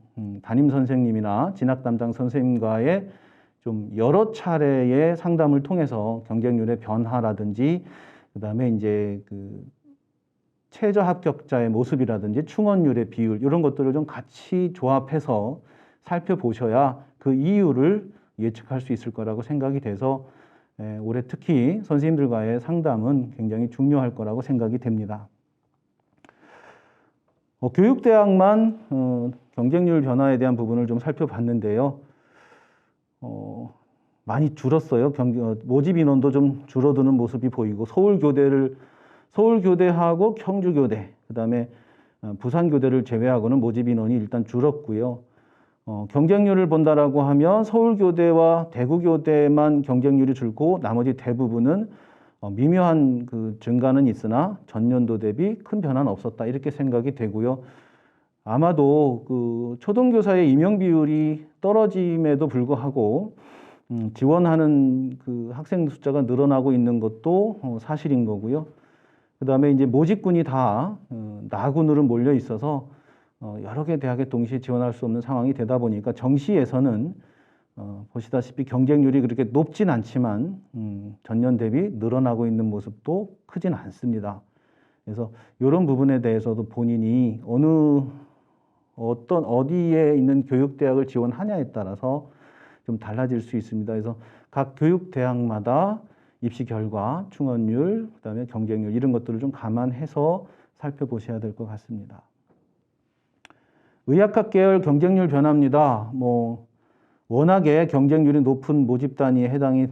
담임 선생님이나 진학 담당 선생님과의 좀 여러 차례의 상담을 통해서 경쟁률의 변화라든지, 그다음에 이제 최저 합격자의 모습이라든지 충원율의 비율, 이런 것들을 좀 같이 조합해서 살펴보셔야 그 이유를 예측할 수 있을 거라고 생각이 돼서 올해 특히 선생님들과의 상담은 굉장히 중요할 거라고 생각이 됩니다. 교육대학만 경쟁률 변화에 대한 부분을 좀 살펴봤는데요. 많이 줄었어요. 모집 인원도 좀 줄어드는 모습이 보이고 서울교대하고 청주교대, 그다음에 부산교대를 제외하고는 모집 인원이 일단 줄었고요. 경쟁률을 본다라고 하면 서울교대와 대구교대만 경쟁률이 줄고 나머지 대부분은 미묘한 그 증가는 있으나 전년도 대비 큰 변화는 없었다, 이렇게 생각이 되고요. 아마도 그 초등교사의 임용 비율이 떨어짐에도 불구하고 지원하는 그 학생 숫자가 늘어나고 있는 것도 사실인 거고요. 그다음에 이제 모집군이 다 나군으로 몰려 있어서 여러 개 대학에 동시에 지원할 수 없는 상황이 되다 보니까 정시에서는 보시다시피 경쟁률이 그렇게 높진 않지만 전년 대비 늘어나고 있는 모습도 크진 않습니다. 그래서 이런 부분에 대해서도 본인이 어디에 있는 교육대학을 지원하냐에 따라서 좀 달라질 수 있습니다. 그래서 각 교육대학마다 입시 결과, 충원율, 그다음에 경쟁률 이런 것들을 좀 감안해서 살펴보셔야 될 것 같습니다. 의학학 계열 경쟁률 변화입니다. 워낙에 경쟁률이 높은 모집 단위에 해당이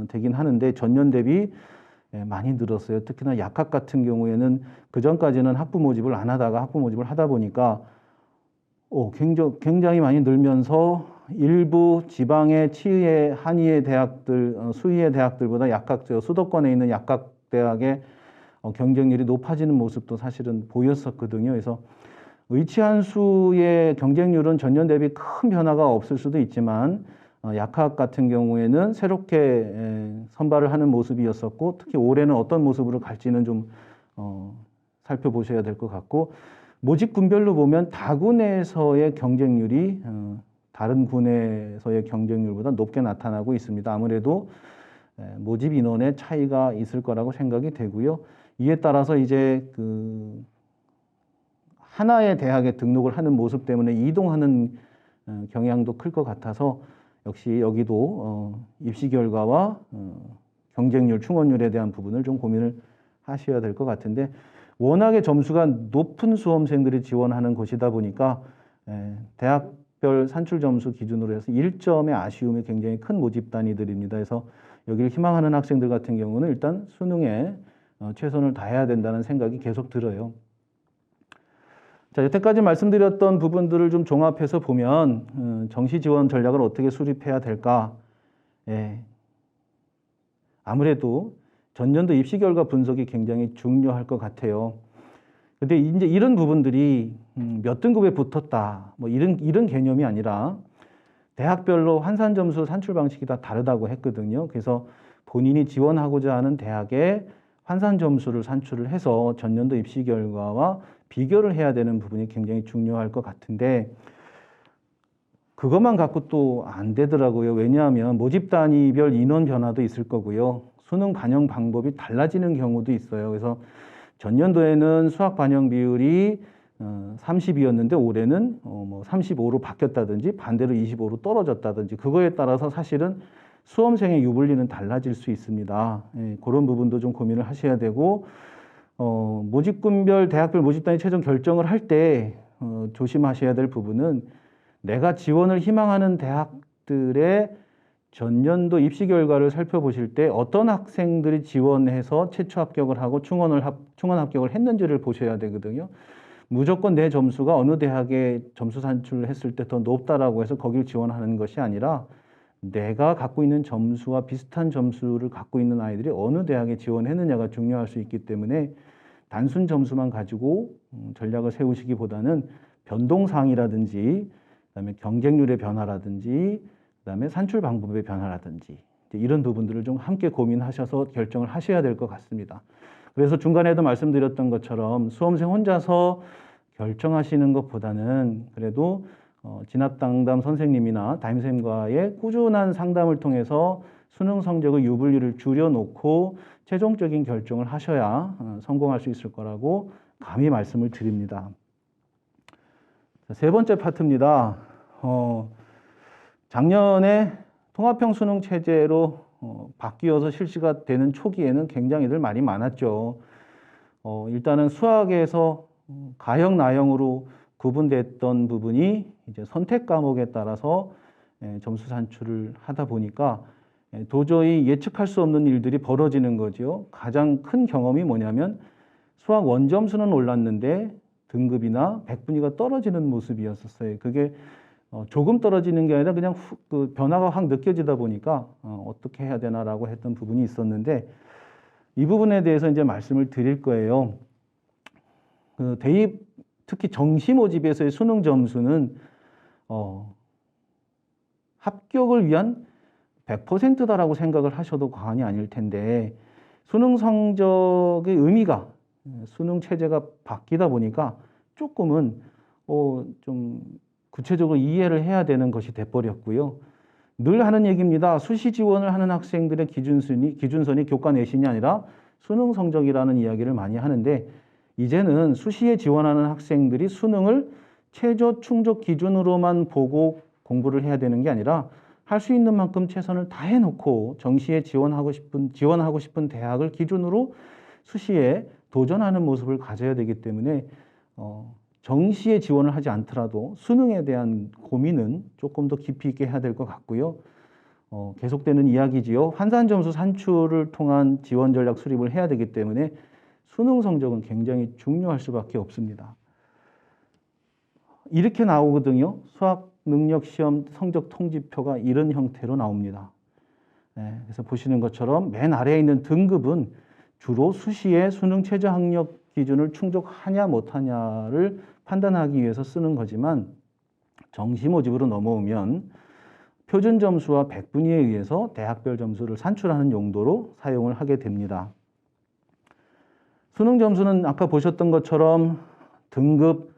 되긴 하는데 전년 대비 많이 늘었어요. 특히나 약학 같은 경우에는 그 전까지는 학부 모집을 안 하다가 학부 모집을 하다 보니까 굉장히 많이 늘면서 일부 지방의 치의 한의의 대학들, 수의의 대학들보다 수도권에 있는 약학 대학의 경쟁률이 높아지는 모습도 사실은 보였었거든요. 그래서 의치한수의 경쟁률은 전년 대비 큰 변화가 없을 수도 있지만 약학 같은 경우에는 새롭게 선발을 하는 모습이었었고, 특히 올해는 어떤 모습으로 갈지는 좀 살펴보셔야 될 것 같고, 모집 군별로 보면 다군에서의 경쟁률이 다른 군에서의 경쟁률보다 높게 나타나고 있습니다. 아무래도 모집 인원의 차이가 있을 거라고 생각이 되고요. 이에 따라서 이제 그 하나의 대학에 등록을 하는 모습 때문에 이동하는 경향도 클 것 같아서 역시 여기도 입시 결과와 경쟁률, 충원율에 대한 부분을 좀 고민을 하셔야 될 것 같은데, 워낙에 점수가 높은 수험생들이 지원하는 곳이다 보니까 대학별 산출 점수 기준으로 해서 1점의 아쉬움이 굉장히 큰 모집 단위들입니다. 그래서 여기를 희망하는 학생들 같은 경우는 일단 수능에 최선을 다해야 된다는 생각이 계속 들어요. 자, 여태까지 말씀드렸던 부분들을 좀 종합해서 보면 정시 지원 전략을 어떻게 수립해야 될까? 아무래도 전년도 입시 결과 분석이 굉장히 중요할 것 같아요. 근데 이제 이런 부분들이 몇 등급에 붙었다, 이런 개념이 아니라 대학별로 환산 점수 산출 방식이 다 다르다고 했거든요. 그래서 본인이 지원하고자 하는 대학의 환산 점수를 산출을 해서 전년도 입시 결과와 비교를 해야 되는 부분이 굉장히 중요할 것 같은데, 그것만 갖고 또 안 되더라고요. 왜냐하면 모집 단위별 인원 변화도 있을 거고요. 수능 반영 방법이 달라지는 경우도 있어요. 그래서 전년도에는 수학 반영 비율이 30이었는데 올해는 35로 바뀌었다든지 반대로 25로 떨어졌다든지, 그거에 따라서 사실은 수험생의 유불리는 달라질 수 있습니다. 그런 부분도 좀 고민을 하셔야 되고, 모집군별 대학별 모집 단위 최종 결정을 할 때 조심하셔야 될 부분은 내가 지원을 희망하는 대학들의 전년도 입시 결과를 살펴보실 때 어떤 학생들이 지원해서 최초 합격을 하고 충원 합격을 했는지를 보셔야 되거든요. 무조건 내 점수가 어느 대학에 점수 산출을 했을 때 더 높다라고 해서 거길 지원하는 것이 아니라 내가 갖고 있는 점수와 비슷한 점수를 갖고 있는 아이들이 어느 대학에 지원했느냐가 중요할 수 있기 때문에 단순 점수만 가지고 전략을 세우시기보다는 변동사항이라든지 그다음에 경쟁률의 변화라든지 그다음에 산출 방법의 변화라든지 이런 부분들을 좀 함께 고민하셔서 결정을 하셔야 될 것 같습니다. 그래서 중간에도 말씀드렸던 것처럼 수험생 혼자서 결정하시는 것보다는 그래도 진학당담 선생님이나 담임선생님과의 꾸준한 상담을 통해서 수능 성적의 유불리를 줄여놓고 최종적인 결정을 하셔야 성공할 수 있을 거라고 감히 말씀을 드립니다. 세 번째 파트입니다. 작년에 통합형 수능 체제로 바뀌어서 실시가 되는 초기에는 굉장히들 말이 많았죠. 일단은 수학에서 가형, 나형으로 구분됐던 부분이 이제 선택 과목에 따라서 점수 산출을 하다 보니까 도저히 예측할 수 없는 일들이 벌어지는 거죠. 가장 큰 경험이 뭐냐면 수학 원점수는 올랐는데 등급이나 백분위가 떨어지는 모습이었었어요. 그게 조금 떨어지는 게 아니라 그냥 그 변화가 확 느껴지다 보니까 어떻게 해야 되나라고 했던 부분이 있었는데 이 부분에 대해서 이제 말씀을 드릴 거예요. 그 대입 특히 정시 모집에서의 수능 점수는 합격을 위한 100%다라고 생각을 하셔도 과언이 아닐 텐데 수능 성적의 의미가 수능 체제가 바뀌다 보니까 조금은 좀 구체적으로 이해를 해야 되는 것이 돼버렸고요. 늘 하는 얘기입니다. 수시 지원을 하는 학생들의 기준선이 교과 내신이 아니라 수능 성적이라는 이야기를 많이 하는데 이제는 수시에 지원하는 학생들이 수능을 최저 충족 기준으로만 보고 공부를 해야 되는 게 아니라 할 수 있는 만큼 최선을 다해놓고 정시에 지원하고 싶은 대학을 기준으로 수시에 도전하는 모습을 가져야 되기 때문에 정시에 지원을 하지 않더라도 수능에 대한 고민은 조금 더 깊이 있게 해야 될 것 같고요. 계속되는 이야기지요. 환산 점수 산출을 통한 지원 전략 수립을 해야 되기 때문에 수능 성적은 굉장히 중요할 수밖에 없습니다. 이렇게 나오거든요. 수학 능력 시험 성적 통지표가 이런 형태로 나옵니다. 그래서 보시는 것처럼 맨 아래에 있는 등급은 주로 수시에 수능 최저 학력 기준을 충족하냐 못하냐를 판단하기 위해서 쓰는 거지만 정시 모집으로 넘어오면 표준 점수와 백분위에 의해서 대학별 점수를 산출하는 용도로 사용을 하게 됩니다. 수능 점수는 아까 보셨던 것처럼 등급,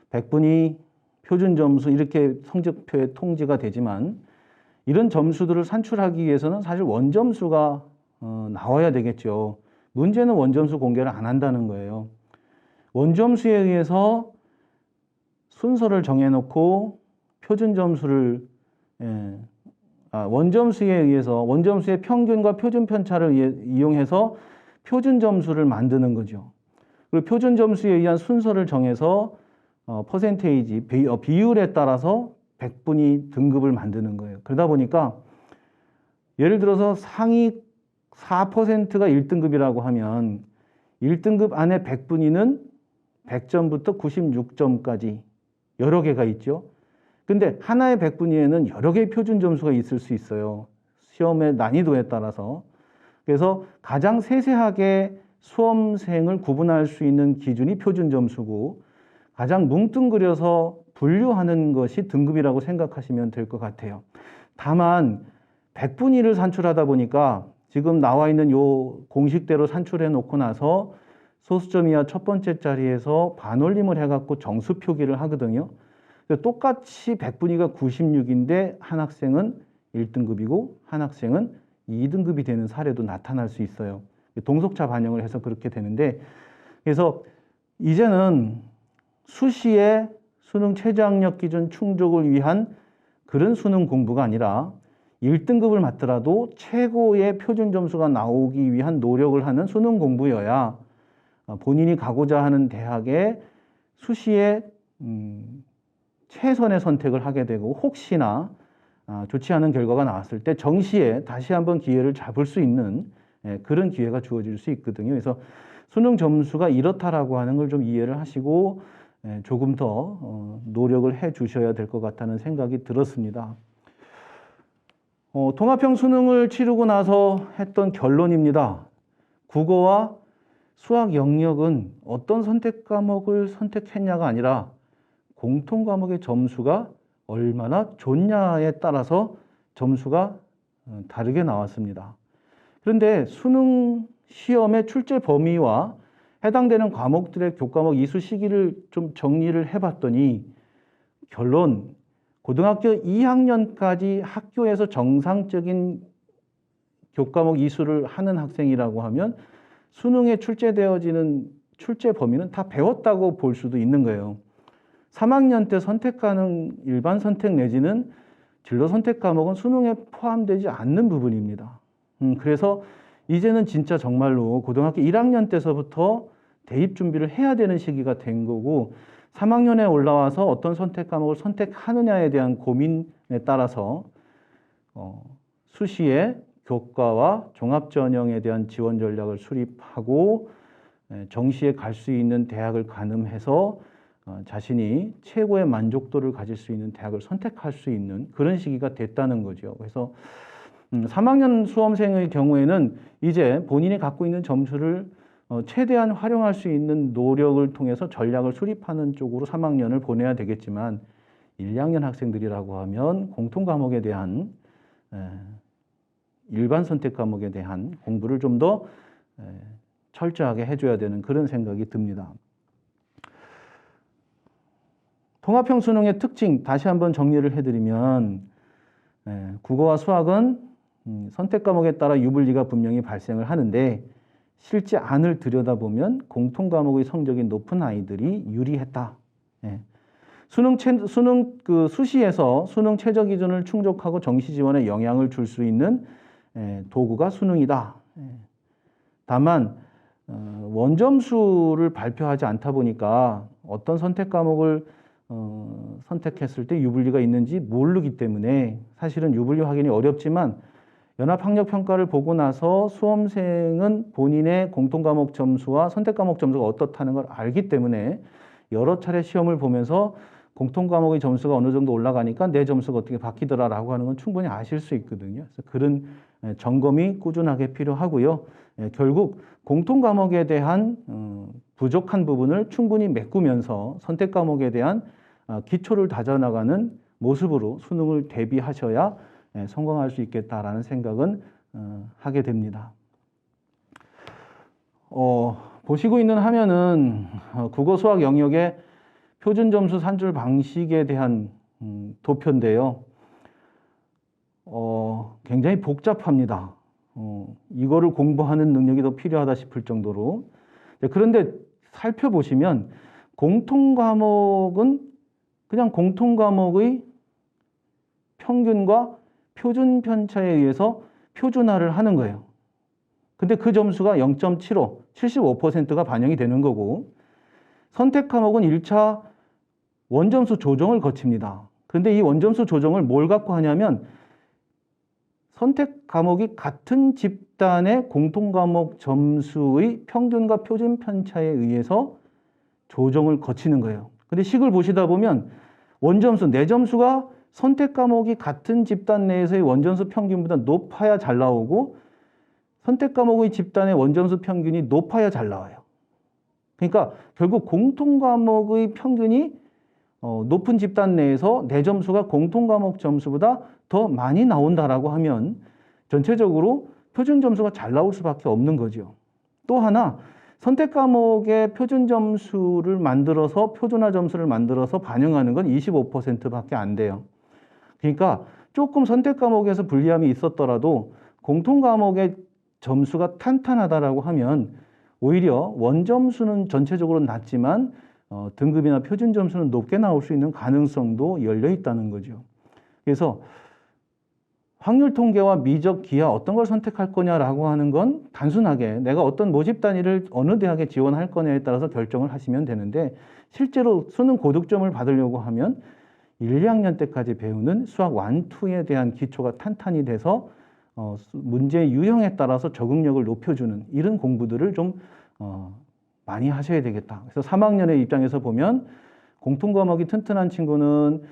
백분위, 표준 점수 이렇게 성적표에 통지가 되지만 이런 점수들을 산출하기 위해서는 사실 원점수가 나와야 되겠죠. 문제는 원점수 공개를 안 한다는 거예요. 원점수에 의해서 순서를 정해놓고 표준 점수를 원점수에 의해서 원점수의 평균과 표준 편차를 이용해서 표준 점수를 만드는 거죠. 그리고 표준 점수에 의한 순서를 정해서 퍼센테이지 비율에 따라서 백분위 등급을 만드는 거예요. 그러다 보니까 예를 들어서 상위 4%가 1등급이라고 하면 1등급 안에 백분위는 100점부터 96점까지 여러 개가 있죠. 근데 하나의 백분위에는 여러 개의 표준 점수가 있을 수 있어요. 시험의 난이도에 따라서. 그래서 가장 세세하게 수험생을 구분할 수 있는 기준이 표준 점수고 가장 뭉뚱그려서 분류하는 것이 등급이라고 생각하시면 될 것 같아요. 다만 백분위를 산출하다 보니까 지금 나와 있는 요 공식대로 산출해 놓고 나서 소수점 이하 첫 번째 자리에서 반올림을 해갖고 정수 표기를 하거든요. 똑같이 백분위가 96인데 한 학생은 1등급이고 한 학생은 2등급이 되는 사례도 나타날 수 있어요. 동속차 반영을 해서 그렇게 되는데 그래서 이제는 수시에 수능 최저학력 기준 충족을 위한 그런 수능 공부가 아니라 1등급을 맞더라도 최고의 표준 점수가 나오기 위한 노력을 하는 수능 공부여야 본인이 가고자 하는 대학에 수시에 최선의 선택을 하게 되고 혹시나 좋지 않은 결과가 나왔을 때 정시에 다시 한번 기회를 잡을 수 있는 그런 기회가 주어질 수 있거든요. 그래서 수능 점수가 이렇다라고 하는 걸 좀 이해를 하시고 조금 더 노력을 해 주셔야 될 것 같다는 생각이 들었습니다. 통합형 수능을 치르고 나서 했던 결론입니다. 국어와 수학 영역은 어떤 선택 과목을 선택했냐가 아니라 공통 과목의 점수가 얼마나 좋냐에 따라서 점수가 다르게 나왔습니다. 그런데 수능 시험의 출제 범위와 해당되는 과목들의 교과목 이수 시기를 좀 정리를 해봤더니 결론, 고등학교 2학년까지 학교에서 정상적인 교과목 이수를 하는 학생이라고 하면 수능에 출제되어지는 출제 범위는 다 배웠다고 볼 수도 있는 거예요. 3학년 때 선택하는 일반 선택 내지는 진로 선택 과목은 수능에 포함되지 않는 부분입니다. 그래서 이제는 진짜 정말로 고등학교 1학년 때서부터 대입 준비를 해야 되는 시기가 된 거고 3학년에 올라와서 어떤 선택 과목을 선택하느냐에 대한 고민에 따라서 수시에 교과와 종합전형에 대한 지원 전략을 수립하고 정시에 갈 수 있는 대학을 가늠해서 자신이 최고의 만족도를 가질 수 있는 대학을 선택할 수 있는 그런 시기가 됐다는 거죠. 그래서 3학년 수험생의 경우에는 이제 본인이 갖고 있는 점수를 최대한 활용할 수 있는 노력을 통해서 전략을 수립하는 쪽으로 3학년을 보내야 되겠지만 1, 2학년 학생들이라고 하면 공통 과목에 대한 일반 선택 과목에 대한 공부를 좀 더 철저하게 해줘야 되는 그런 생각이 듭니다. 통합형 수능의 특징 다시 한번 정리를 해드리면 국어와 수학은 선택 과목에 따라 유불리가 분명히 발생을 하는데 실제 안을 들여다보면 공통 과목의 성적이 높은 아이들이 유리했다. 수능 수시에서 수능 최저 기준을 충족하고 정시 지원에 영향을 줄 수 있는 도구가 수능이다. 다만 원점수를 발표하지 않다 보니까 어떤 선택 과목을 선택했을 때 유불리가 있는지 모르기 때문에 사실은 유불리 확인이 어렵지만 연합학력평가를 보고 나서 수험생은 본인의 공통과목 점수와 선택과목 점수가 어떻다는 걸 알기 때문에 여러 차례 시험을 보면서 공통과목의 점수가 어느 정도 올라가니까 내 점수가 어떻게 바뀌더라라고 하는 건 충분히 아실 수 있거든요. 그래서 그런 점검이 꾸준하게 필요하고요. 결국 공통과목에 대한 부족한 부분을 충분히 메꾸면서 선택과목에 대한 기초를 다져나가는 모습으로 수능을 대비하셔야 성공할 수 있겠다라는 생각은 하게 됩니다. 보시고 있는 화면은 국어 수학 영역의 표준 점수 산출 방식에 대한 도표인데요. 굉장히 복잡합니다. 이거를 공부하는 능력이 더 필요하다 싶을 정도로. 그런데 살펴보시면 공통 과목은 그냥 공통 과목의 평균과 표준 편차에 의해서 표준화를 하는 거예요. 근데 그 점수가 0.75, 75%가 반영이 되는 거고 선택 과목은 1차 원점수 조정을 거칩니다. 근데 이 원점수 조정을 뭘 갖고 하냐면 선택 과목이 같은 집단의 공통 과목 점수의 평균과 표준 편차에 의해서 조정을 거치는 거예요. 근데 식을 보시다 보면 원점수, 내 점수가 선택 과목이 같은 집단 내에서의 원점수 평균보다 높아야 잘 나오고 선택 과목의 집단의 원점수 평균이 높아야 잘 나와요. 그러니까 결국 공통 과목의 평균이 높은 집단 내에서 내 점수가 공통 과목 점수보다 더 많이 나온다라고 하면 전체적으로 표준 점수가 잘 나올 수밖에 없는 거죠. 또 하나 선택 과목의 표준 점수를 만들어서 표준화 점수를 만들어서 반영하는 건 25%밖에 안 돼요. 그러니까 조금 선택 과목에서 불리함이 있었더라도 공통 과목의 점수가 탄탄하다라고 하면 오히려 원점수는 전체적으로 낮지만 등급이나 표준 점수는 높게 나올 수 있는 가능성도 열려 있다는 거죠. 그래서 확률 통계와 미적 기하 어떤 걸 선택할 거냐라고 하는 건 단순하게 내가 어떤 모집 단위를 어느 대학에 지원할 거냐에 따라서 결정을 하시면 되는데 실제로 수능 고득점을 받으려고 하면 1, 2학년 때까지 배우는 수학 1, 2에 대한 기초가 탄탄히 돼서 문제 유형에 따라서 적응력을 높여주는 이런 공부들을 좀 많이 하셔야 되겠다. 그래서 3학년의 입장에서 보면 공통 과목이 튼튼한 친구는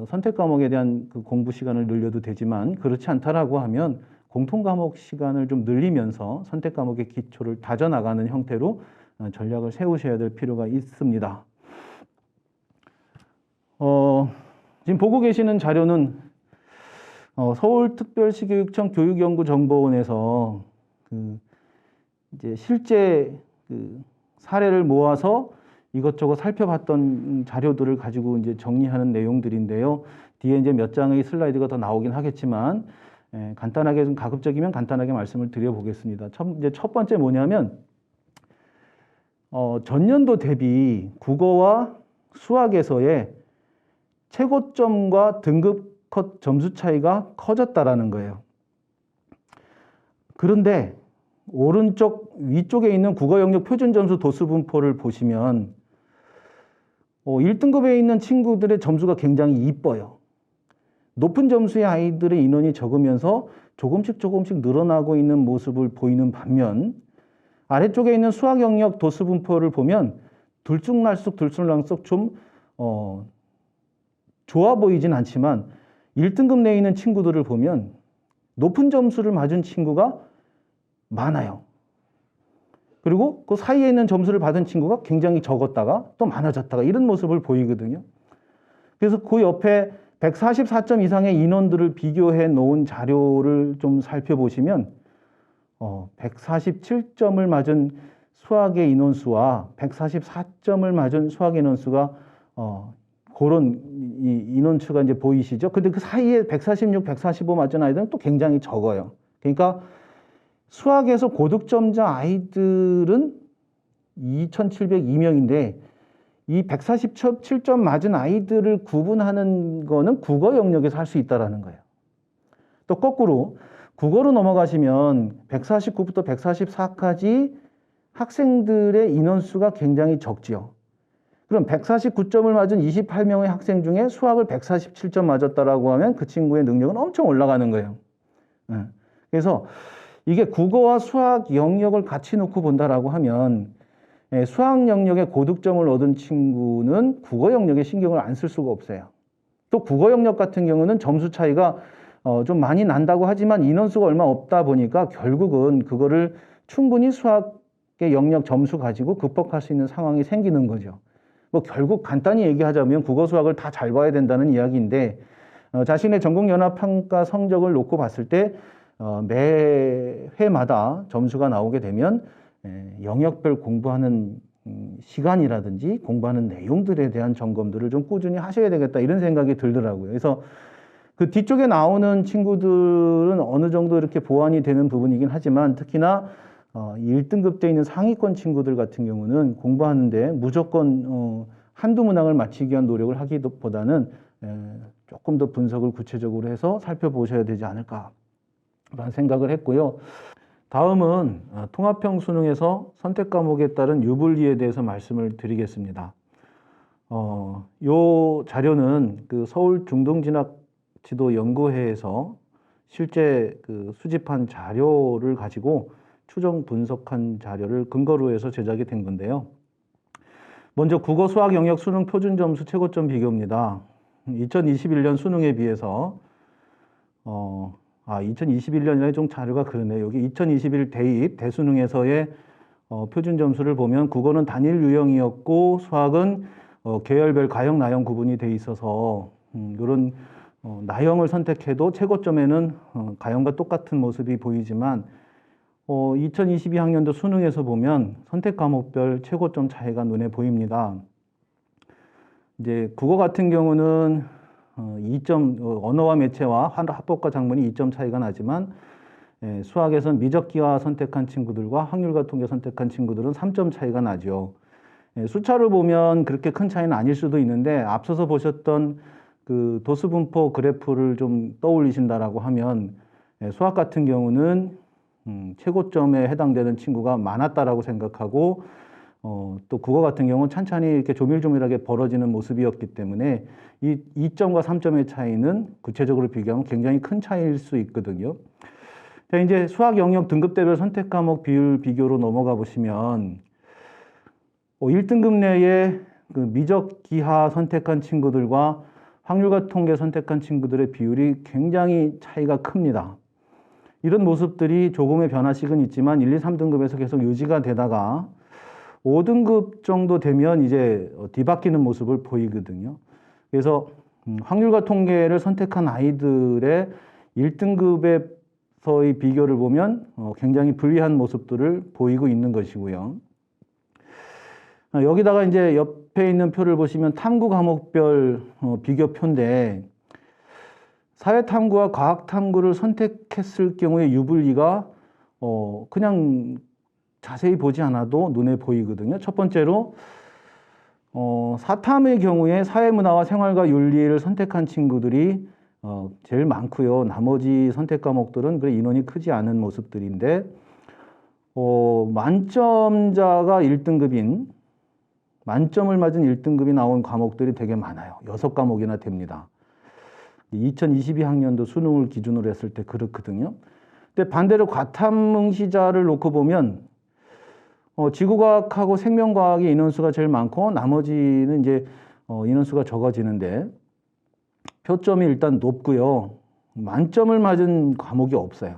선택 과목에 대한 그 공부 시간을 늘려도 되지만 그렇지 않다라고 하면 공통 과목 시간을 좀 늘리면서 선택 과목의 기초를 다져나가는 형태로 전략을 세우셔야 될 필요가 있습니다. 지금 보고 계시는 자료는 서울특별시교육청 교육연구정보원에서 이제 실제 사례를 모아서 이것저것 살펴봤던 자료들을 가지고 이제 정리하는 내용들인데요. 뒤에 이제 몇 장의 슬라이드가 더 나오긴 하겠지만 간단하게 좀 가급적이면 간단하게 말씀을 드려보겠습니다. 첫 번째 뭐냐면 전년도 대비 국어와 수학에서의 최고점과 등급 컷 점수 차이가 커졌다라는 거예요. 그런데 오른쪽 위쪽에 있는 국어 영역 표준 점수 도수 분포를 보시면 1등급에 있는 친구들의 점수가 굉장히 이뻐요. 높은 점수의 아이들의 인원이 적으면서 조금씩 늘어나고 있는 모습을 보이는 반면 아래쪽에 있는 수학 영역 도수 분포를 보면 들쑥날쑥 좀 좋아 보이진 않지만 1등급 내에 있는 친구들을 보면 높은 점수를 맞은 친구가 많아요. 그리고 그 사이에 있는 점수를 받은 친구가 굉장히 적었다가 또 많아졌다가 이런 모습을 보이거든요. 그래서 그 옆에 144점 이상의 인원들을 비교해 놓은 자료를 좀 살펴보시면 147점을 맞은 수학의 인원수와 144점을 맞은 수학의 인원수가 그런 인원수가 이제 보이시죠? 근데 그 사이에 146, 145 맞은 아이들은 또 굉장히 적어요. 그러니까 수학에서 고득점자 아이들은 2,702명인데 이 147점 맞은 아이들을 구분하는 거는 국어 영역에서 할 수 있다라는 거예요. 또 거꾸로 국어로 넘어가시면 149부터 144까지 학생들의 인원수가 굉장히 적지요. 그럼 149점을 맞은 28명의 학생 중에 수학을 147점 맞았다라고 하면 그 친구의 능력은 엄청 올라가는 거예요. 그래서 이게 국어와 수학 영역을 같이 놓고 본다라고 하면 수학 영역에 고득점을 얻은 친구는 국어 영역에 신경을 안 쓸 수가 없어요. 또 국어 영역 같은 경우는 점수 차이가 좀 많이 난다고 하지만 인원수가 얼마 없다 보니까 결국은 그거를 충분히 수학의 영역 점수 가지고 극복할 수 있는 상황이 생기는 거죠. 뭐 결국 간단히 얘기하자면 국어 수학을 다 잘 봐야 된다는 이야기인데 자신의 전국연합평가 성적을 놓고 봤을 때 매 회마다 점수가 나오게 되면 영역별 공부하는 시간이라든지 공부하는 내용들에 대한 점검들을 좀 꾸준히 하셔야 되겠다 이런 생각이 들더라고요. 그래서 그 뒤쪽에 나오는 친구들은 어느 정도 이렇게 보완이 되는 부분이긴 하지만 특히나 1등급 돼 있는 상위권 친구들 같은 경우는 공부하는데 무조건 한두 문항을 맞히기 위한 노력을 하기보다는 조금 더 분석을 구체적으로 해서 살펴보셔야 되지 않을까라는 생각을 했고요. 다음은 통합형 수능에서 선택 과목에 따른 유불리에 대해서 말씀을 드리겠습니다. 요 자료는 그 서울 중등진학지도연구회에서 실제 그 수집한 자료를 가지고 추정 분석한 자료를 근거로 해서 제작이 된 건데요. 먼저 국어 수학 영역 수능 표준 점수 최고점 비교입니다. 2021년 수능에 비해서 2021년에 좀 자료가 그러네요. 여기 2021 대입 대수능에서의 표준 점수를 보면 국어는 단일 유형이었고 수학은 계열별 가형, 나형 구분이 돼 있어서 이런 나형을 선택해도 최고점에는 가형과 똑같은 모습이 보이지만 2022학년도 수능에서 보면 선택 과목별 최고점 차이가 눈에 보입니다. 이제 국어 같은 경우는 2점, 언어와 매체와 합법과 작문이 2점 차이가 나지만 수학에서는 미적기화 선택한 친구들과 확률과 통계 선택한 친구들은 3점 차이가 나죠. 숫자를 보면 그렇게 큰 차이는 아닐 수도 있는데 앞서서 보셨던 그 도수분포 그래프를 좀 떠올리신다라고 하면 수학 같은 경우는 최고점에 해당되는 친구가 많았다라고 생각하고 또 국어 같은 경우는 찬찬히 이렇게 조밀조밀하게 벌어지는 모습이었기 때문에 이 2점과 3점의 차이는 구체적으로 비교하면 굉장히 큰 차이일 수 있거든요. 자, 이제 수학 영역 등급대별 선택 과목 비율 비교로 넘어가 보시면 1등급 내에 그 미적 기하 선택한 친구들과 확률과 통계 선택한 친구들의 비율이 굉장히 차이가 큽니다. 이런 모습들이 조금의 변화씩은 있지만 1, 2, 3등급에서 계속 유지가 되다가 5등급 정도 되면 이제 뒤바뀌는 모습을 보이거든요. 그래서 확률과 통계를 선택한 아이들의 1등급에서의 비교를 보면 굉장히 불리한 모습들을 보이고 있는 것이고요. 여기다가 이제 옆에 있는 표를 보시면 탐구 과목별 비교표인데 사회탐구와 과학탐구를 선택했을 경우에 유불리가 그냥 자세히 보지 않아도 눈에 보이거든요. 첫 번째로 사탐의 경우에 사회문화와 생활과 윤리를 선택한 친구들이 제일 많고요. 나머지 선택 과목들은 그 인원이 크지 않은 모습들인데 만점자가 1등급인 만점을 맞은 1등급이 나온 과목들이 되게 많아요. 6과목이나 됩니다. 2022학년도 수능을 기준으로 했을 때 그렇거든요. 근데 반대로 과탐 응시자를 놓고 보면 지구과학하고 생명과학의 인원수가 제일 많고 나머지는 이제 인원수가 적어지는데 표점이 일단 높고요. 만점을 맞은 과목이 없어요.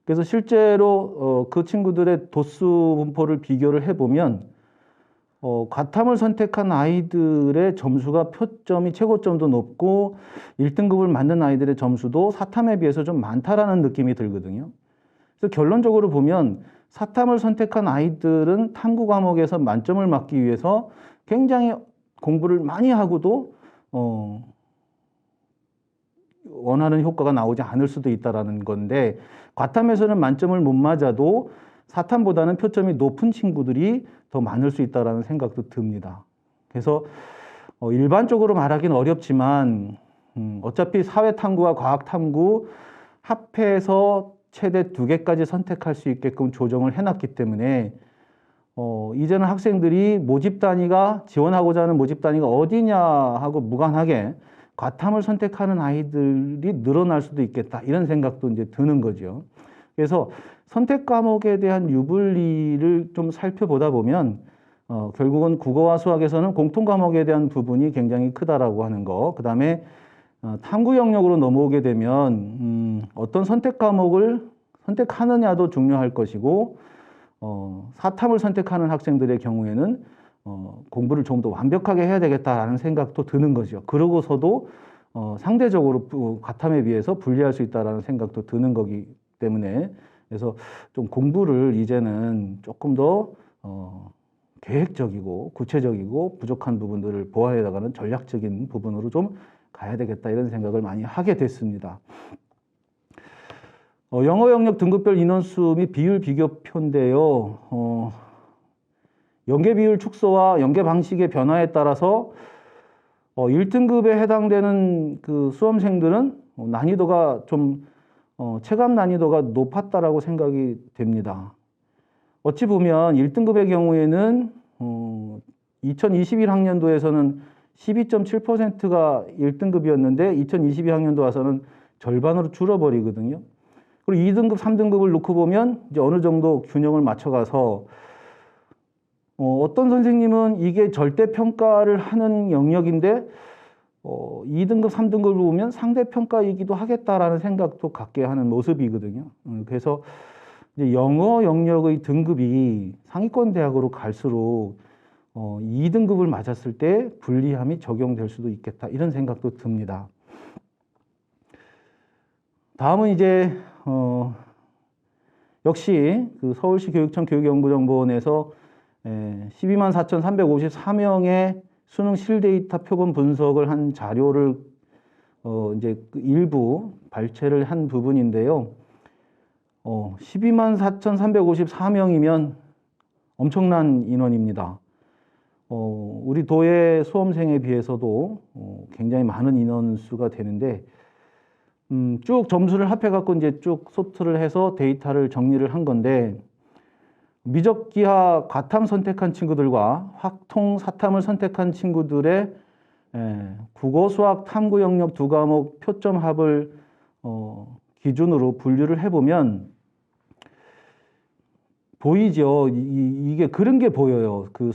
그래서 실제로 그 친구들의 도수 분포를 비교를 해보면 과탐을 선택한 아이들의 점수가 표점이 최고점도 높고 1등급을 맞는 아이들의 점수도 사탐에 비해서 좀 많다라는 느낌이 들거든요. 그래서 결론적으로 보면 사탐을 선택한 아이들은 탐구 과목에서 만점을 맞기 위해서 굉장히 공부를 많이 하고도 원하는 효과가 나오지 않을 수도 있다는 건데, 과탐에서는 만점을 못 맞아도 사탐보다는 표점이 높은 친구들이 더 많을 수 있다는 생각도 듭니다. 그래서 일반적으로 말하기는 어렵지만 어차피 사회탐구와 과학탐구 합해서 최대 2개까지 선택할 수 있게끔 조정을 해놨기 때문에 이제는 학생들이 모집 단위가 지원하고자 하는 모집 단위가 어디냐 하고 무관하게 과탐을 선택하는 아이들이 늘어날 수도 있겠다, 이런 생각도 이제 드는 거죠. 그래서 선택 과목에 대한 유불리를 좀 살펴보다 보면 결국은 국어와 수학에서는 공통 과목에 대한 부분이 굉장히 크다라고 하는 거, 그 다음에 탐구 영역으로 넘어오게 되면 어떤 선택 과목을 선택하느냐도 중요할 것이고, 사탐을 선택하는 학생들의 경우에는 공부를 좀 더 완벽하게 해야 되겠다라는 생각도 드는 거죠. 그러고서도 상대적으로 과탐에 비해서 불리할 수 있다라는 생각도 드는 거기 때문에, 그래서 좀 공부를 이제는 조금 더 계획적이고 구체적이고 부족한 부분들을 보완해 나가는 전략적인 부분으로 좀 가야 되겠다, 이런 생각을 많이 하게 됐습니다. 영어 영역 등급별 인원수 및 비율 비교표인데요. 연계 비율 축소와 연계 방식의 변화에 따라서 1등급에 해당되는 그 수험생들은 난이도가 좀 체감 난이도가 높았다라고 생각이 됩니다. 어찌 보면 1등급의 경우에는 2021학년도에서는 12.7%가 1등급이었는데 2022학년도 와서는 절반으로 줄어버리거든요. 그리고 2등급, 3등급을 놓고 보면 이제 어느 정도 균형을 맞춰가서 어떤 선생님은 이게 절대평가를 하는 영역인데 2등급, 3등급을 보면 상대평가이기도 하겠다라는 생각도 갖게 하는 모습이거든요. 그래서 이제 영어 영역의 등급이 상위권 대학으로 갈수록 2등급을 맞았을 때 불리함이 적용될 수도 있겠다, 이런 생각도 듭니다. 다음은 이제 역시 그 서울시 교육청 교육연구정보원에서 124,354명의 수능 실데이터 표본 분석을 한 자료를 이제 일부 발췌를 한 부분인데요. 124,354명이면 엄청난 인원입니다. 우리 도의 수험생에 비해서도 굉장히 많은 인원수가 되는데, 쭉 점수를 합해갖고 이제 쭉 소트를 해서 데이터를 정리를 한 건데, 미적기하 과탐 선택한 친구들과 확통 사탐을 선택한 친구들의 국어 수학 탐구 영역 2과목 표점 합을 기준으로 분류를 해보면 보이죠. 이게 그런 게 보여요. 그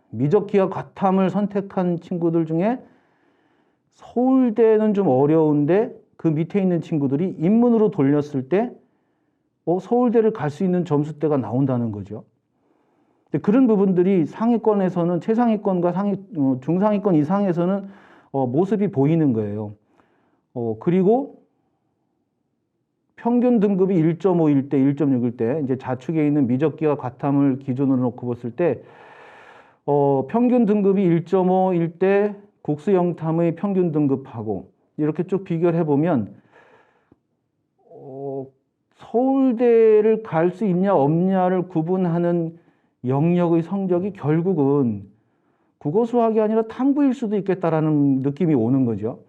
미적기하 과탐을 선택한 친구들 중에 서울대는 좀 어려운데 그 밑에 있는 친구들이 인문으로 돌렸을 때 서울대를 갈 수 있는 점수대가 나온다는 거죠. 그런 부분들이 상위권에서는, 최상위권과 중상위권 이상에서는 모습이 보이는 거예요. 그리고 평균 등급이 1.5일 때, 1.6일 때, 이제 좌측에 있는 미적기와 과탐을 기준으로 놓고 봤을 때, 평균 등급이 1.5일 때 국수 영탐의 평균 등급하고 이렇게 쭉 비교를 해보면 서울대를 갈 수 있냐 없냐를 구분하는 영역의 성적이 결국은 국어 수학이 아니라 탐구일 수도 있겠다라는 느낌이 오는 거죠.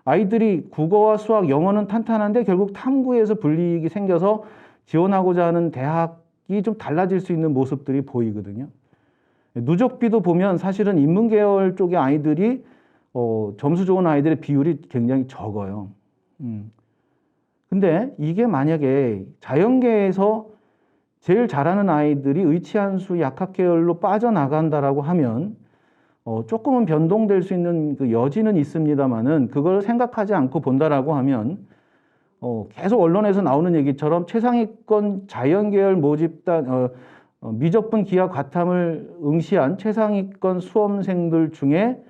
아이들이 국어와 수학, 영어는 탄탄한데 결국 탐구에서 불이익이 생겨서 지원하고자 하는 대학이 좀 달라질 수 있는 모습들이 보이거든요. 누적비도 보면 사실은 인문계열 쪽의 아이들이 점수 좋은 아이들의 비율이 굉장히 적어요. 근데 이게 만약에 자연계에서 제일 잘하는 아이들이 의치한수 약학계열로 빠져나간다라고 하면 조금은 변동될 수 있는 그 여지는 있습니다만은 그걸 생각하지 않고 본다라고 하면 계속 언론에서 나오는 얘기처럼 최상위권 자연계열 모집단 미적분 기하 과탐을 응시한 최상위권 수험생들 중에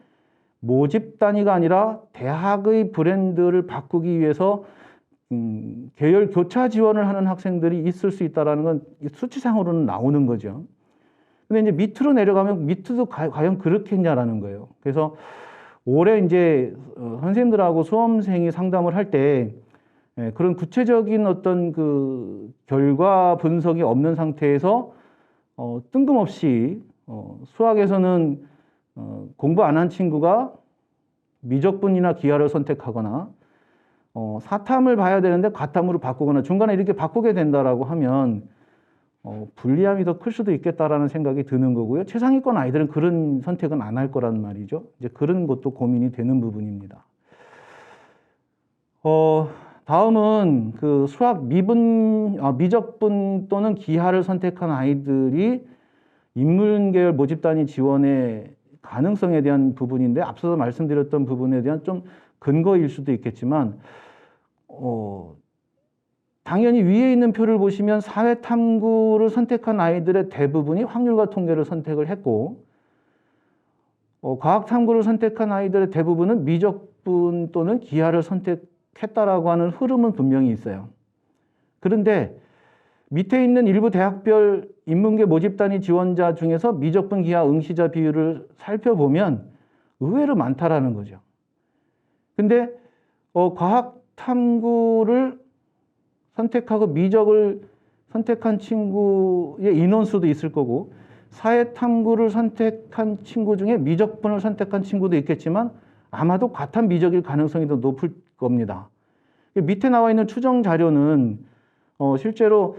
모집 단위가 아니라 대학의 브랜드를 바꾸기 위해서 계열 교차 지원을 하는 학생들이 있을 수 있다는 건 수치상으로는 나오는 거죠. 근데 이제 밑으로 내려가면 밑도 과연 그렇겠냐라는 거예요. 그래서 올해 이제 선생님들하고 수험생이 상담을 할 때 그런 구체적인 어떤 그 결과 분석이 없는 상태에서 뜬금없이 수학에서는 공부 안 한 친구가 미적분이나 기하를 선택하거나 사탐을 봐야 되는데 과탐으로 바꾸거나 중간에 이렇게 바꾸게 된다라고 하면 불리함이 더 클 수도 있겠다라는 생각이 드는 거고요. 최상위권 아이들은 그런 선택은 안 할 거란 말이죠. 이제 그런 것도 고민이 되는 부분입니다. 다음은 그 수학 미적분 또는 기하를 선택한 아이들이 인문계열 모집단위 지원의 가능성에 대한 부분인데 앞서서 말씀드렸던 부분에 대한 좀 근거일 수도 있겠지만 당연히 위에 있는 표를 보시면 사회탐구를 선택한 아이들의 대부분이 확률과 통계를 선택을 했고 과학탐구를 선택한 아이들의 대부분은 미적분 또는 기하를 선택했다라고 하는 흐름은 분명히 있어요. 그런데 밑에 있는 일부 대학별 인문계 모집단위 지원자 중에서 미적분 기하 응시자 비율을 살펴보면 의외로 많다라는 거죠. 근데 과학 탐구를 선택하고 미적을 선택한 친구의 인원수도 있을 거고 사회 탐구를 선택한 친구 중에 미적분을 선택한 친구도 있겠지만 아마도 과탐 미적일 가능성이 더 높을 겁니다. 밑에 나와 있는 추정 자료는 실제로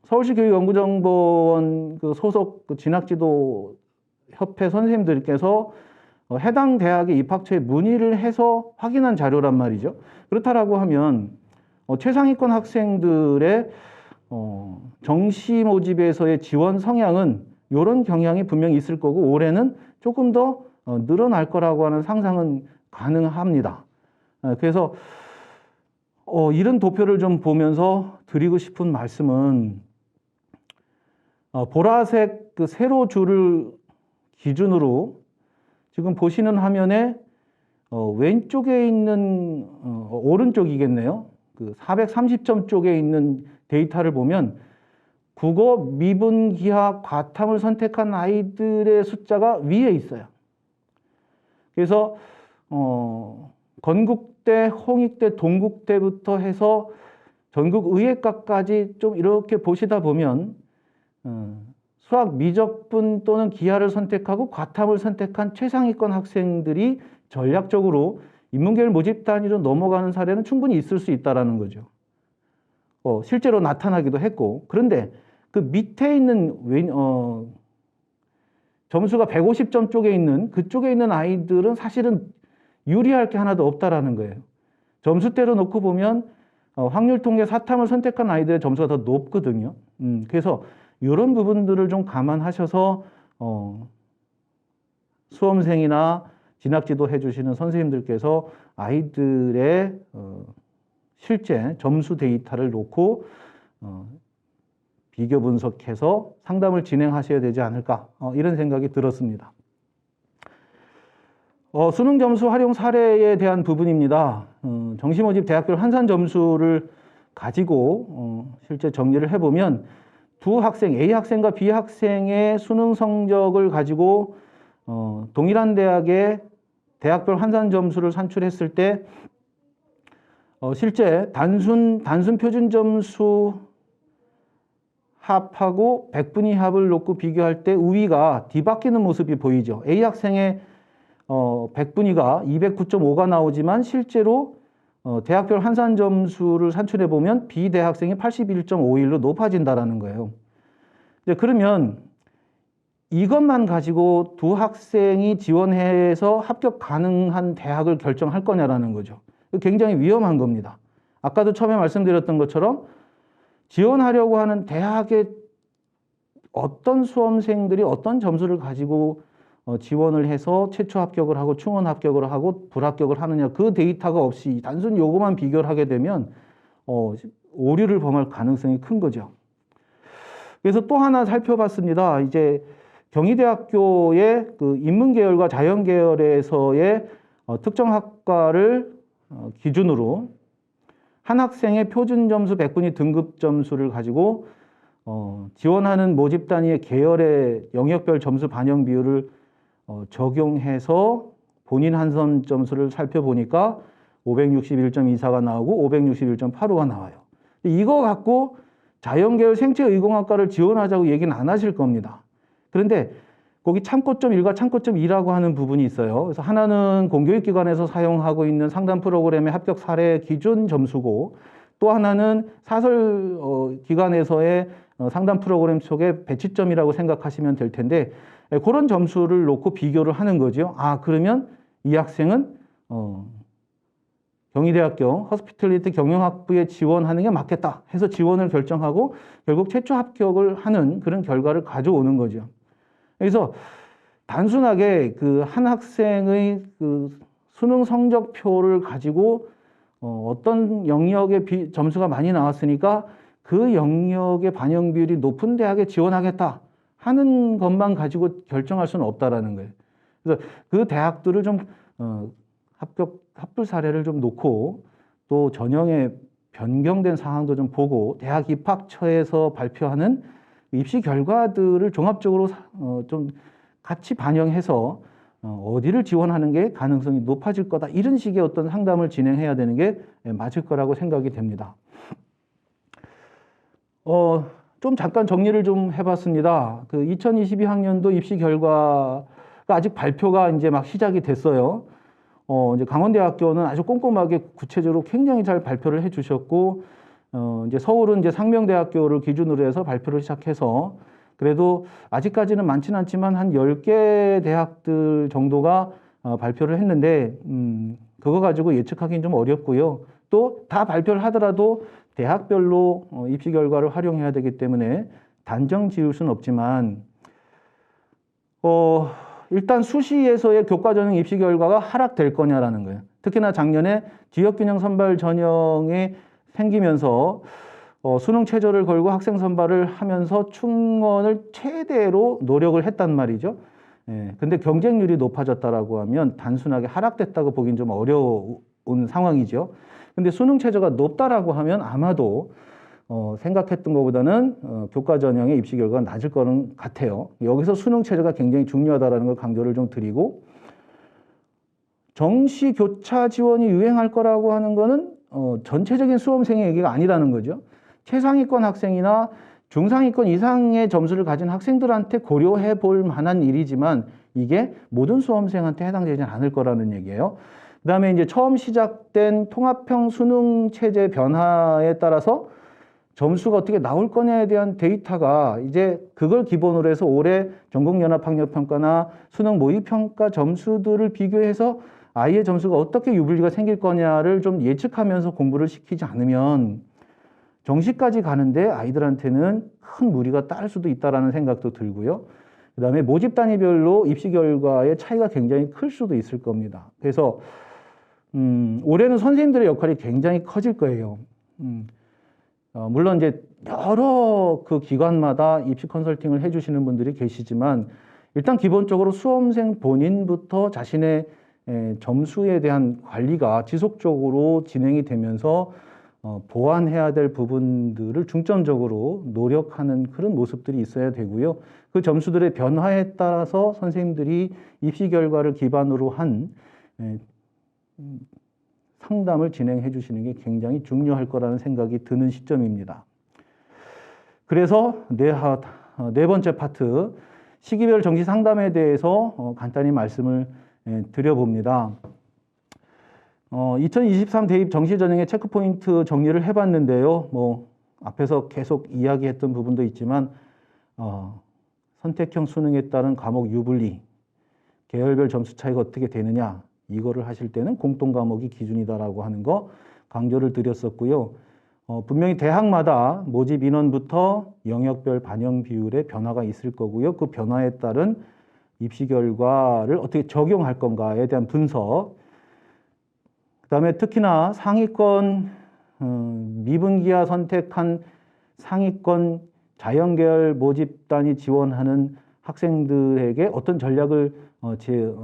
서울시 교육연구정보원 그 소속 그 진학지도 협회 선생님들께서 해당 대학의 입학처에 문의를 해서 확인한 자료란 말이죠. 그렇다라고 하면 최상위권 학생들의 정시 모집에서의 지원 성향은 이런 경향이 분명히 있을 거고 올해는 조금 더 늘어날 거라고 하는 상상은 가능합니다. 그래서 이런 도표를 좀 보면서 드리고 싶은 말씀은 보라색 그 세로 줄을 기준으로 지금 보시는 화면에 왼쪽에 있는 오른쪽이겠네요. 그 430점 쪽에 있는 데이터를 보면 국어, 미분, 기하, 과탐을 선택한 아이들의 숫자가 위에 있어요. 그래서 건국대, 홍익대, 동국대부터 해서 전국 의예과까지 좀 이렇게 보시다 보면 수학 미적분 또는 기하를 선택하고 과탐을 선택한 최상위권 학생들이 전략적으로 인문계열 모집 단위로 넘어가는 사례는 충분히 있을 수 있다는 거죠. 실제로 나타나기도 했고 그런데 그 밑에 있는 점수가 150점 쪽에 있는 그쪽에 있는 아이들은 사실은 유리할 게 하나도 없다라는 거예요. 점수대로 놓고 보면 확률 통계 사탐을 선택한 아이들의 점수가 더 높거든요. 그래서 이런 부분들을 좀 감안하셔서 수험생이나 진학지도 해주시는 선생님들께서 아이들의 실제 점수 데이터를 놓고 비교 분석해서 상담을 진행하셔야 되지 않을까 이런 생각이 들었습니다. 수능 점수 활용 사례에 대한 부분입니다. 정시 모집 대학별 환산 점수를 가지고 실제 정리를 해보면 두 학생, A 학생과 B 학생의 수능 성적을 가지고 동일한 대학의 대학별 환산 점수를 산출했을 때 실제 단순 표준 점수 합하고 백분위 합을 놓고 비교할 때 우위가 뒤바뀌는 모습이 보이죠. A 학생의 백분위가 209.5가 나오지만 실제로 대학별 환산 점수를 산출해 보면 B 대학생이 81.51로 높아진다라는 거예요. 그러면 이것만 가지고 두 학생이 지원해서 합격 가능한 대학을 결정할 거냐라는 거죠. 굉장히 위험한 겁니다. 아까도 처음에 말씀드렸던 것처럼 지원하려고 하는 대학의 어떤 수험생들이 어떤 점수를 가지고 지원을 해서 최초 합격을 하고 충원 합격을 하고 불합격을 하느냐, 그 데이터가 없이 단순 요거만 비교를 하게 되면 오류를 범할 가능성이 큰 거죠. 그래서 또 하나 살펴봤습니다. 이제 경희대학교의 그 인문계열과 자연계열에서의 특정 학과를 기준으로 한 학생의 표준 점수 100분위 등급 점수를 가지고 지원하는 모집 단위의 계열의 영역별 점수 반영 비율을 적용해서 본인 한선 점수를 살펴보니까 561.24가 나오고 561.85가 나와요. 이거 갖고 자연계열 생체의공학과를 지원하자고 얘기는 안 하실 겁니다. 그런데 거기 참고점 1과 참고점 2라고 하는 부분이 있어요. 그래서 하나는 공교육기관에서 사용하고 있는 상담 프로그램의 합격 사례 기준 점수고, 또 하나는 사설 기관에서의 상담 프로그램 속의 배치점이라고 생각하시면 될 텐데, 그런 점수를 놓고 비교를 하는 거죠. 아, 그러면 이 학생은 경희대학교 허스피털리티 경영학부에 지원하는 게 맞겠다 해서 지원을 결정하고 결국 최초 합격을 하는 그런 결과를 가져오는 거죠. 그래서 단순하게 그 한 학생의 그 수능 성적표를 가지고 어떤 영역의 점수가 많이 나왔으니까 그 영역의 반영 비율이 높은 대학에 지원하겠다 하는 것만 가지고 결정할 수는 없다라는 거예요. 그래서 그 대학들을 좀 합불 사례를 좀 놓고 또 전형의 변경된 상황도 좀 보고 대학 입학처에서 발표하는 입시 결과들을 종합적으로 좀 같이 반영해서 어디를 지원하는 게 가능성이 높아질 거다, 이런 식의 어떤 상담을 진행해야 되는 게 맞을 거라고 생각이 됩니다. 좀 잠깐 정리를 좀 해봤습니다. 그 2022학년도 입시 결과가 아직 발표가 이제 막 시작이 됐어요. 이제 강원대학교는 아주 꼼꼼하게 구체적으로 굉장히 잘 발표를 해주셨고, 이제 서울은 이제 상명대학교를 기준으로 해서 발표를 시작해서 그래도 아직까지는 많지는 않지만 한 10개 대학들 정도가 발표를 했는데, 그거 가지고 예측하기는 좀 어렵고요. 또 다 발표를 하더라도 대학별로 입시 결과를 활용해야 되기 때문에 단정 지을 수는 없지만, 일단 수시에서의 교과 전형 입시 결과가 하락될 거냐라는 거예요. 특히나 작년에 지역균형 선발 전형이 생기면서 수능 최저를 걸고 학생 선발을 하면서 충원을 최대로 노력을 했단 말이죠. 근데 경쟁률이 높아졌다라고 하면 단순하게 하락됐다고 보긴 좀 어려운 상황이죠. 근데 수능 최저가 높다라고 하면 아마도 생각했던 것보다는 교과 전형의 입시 결과가 낮을 거는 같아요. 여기서 수능 최저가 굉장히 중요하다는 걸 강조를 좀 드리고, 정시 교차 지원이 유행할 거라고 하는 거는 전체적인 수험생의 얘기가 아니라는 거죠. 최상위권 학생이나 중상위권 이상의 점수를 가진 학생들한테 고려해 볼 만한 일이지만 이게 모든 수험생한테 해당되지 않을 거라는 얘기예요. 그 다음에 이제 처음 시작된 통합형 수능 체제 변화에 따라서 점수가 어떻게 나올 거냐에 대한 데이터가 이제 그걸 기본으로 해서 올해 전국연합학력평가나 수능 모의평가 점수들을 비교해서 아이의 점수가 어떻게 유불리가 생길 거냐를 좀 예측하면서 공부를 시키지 않으면 정시까지 가는데 아이들한테는 큰 무리가 따를 수도 있다라는 생각도 들고요. 그 다음에 모집 단위별로 입시 결과의 차이가 굉장히 클 수도 있을 겁니다. 그래서 올해는 선생님들의 역할이 굉장히 커질 거예요. 물론 이제 여러 그 기관마다 입시 컨설팅을 해주시는 분들이 계시지만 일단 기본적으로 수험생 본인부터 자신의 점수에 대한 관리가 지속적으로 진행이 되면서 보완해야 될 부분들을 중점적으로 노력하는 그런 모습들이 있어야 되고요. 그 점수들의 변화에 따라서 선생님들이 입시 결과를 기반으로 한 상담을 진행해 주시는 게 굉장히 중요할 거라는 생각이 드는 시점입니다. 그래서 네 번째 파트, 시기별 정시 상담에 대해서 간단히 말씀을 드려봅니다. 2023 대입 정시 전형의 체크포인트 정리를 해봤는데요. 앞에서 계속 이야기했던 부분도 있지만 선택형 수능에 따른 과목 유불리, 계열별 점수 차이가 어떻게 되느냐, 이거를 하실 때는 공통 과목이 기준이다라고 하는 거 강조를 드렸었고요. 분명히 대학마다 모집 인원부터 영역별 반영 비율의 변화가 있을 거고요. 그 변화에 따른 입시 결과를 어떻게 적용할 건가에 대한 분석, 그다음에 특히나 상위권 미분기하 선택한 상위권 자연계열 모집단이 지원하는 학생들에게 어떤 전략을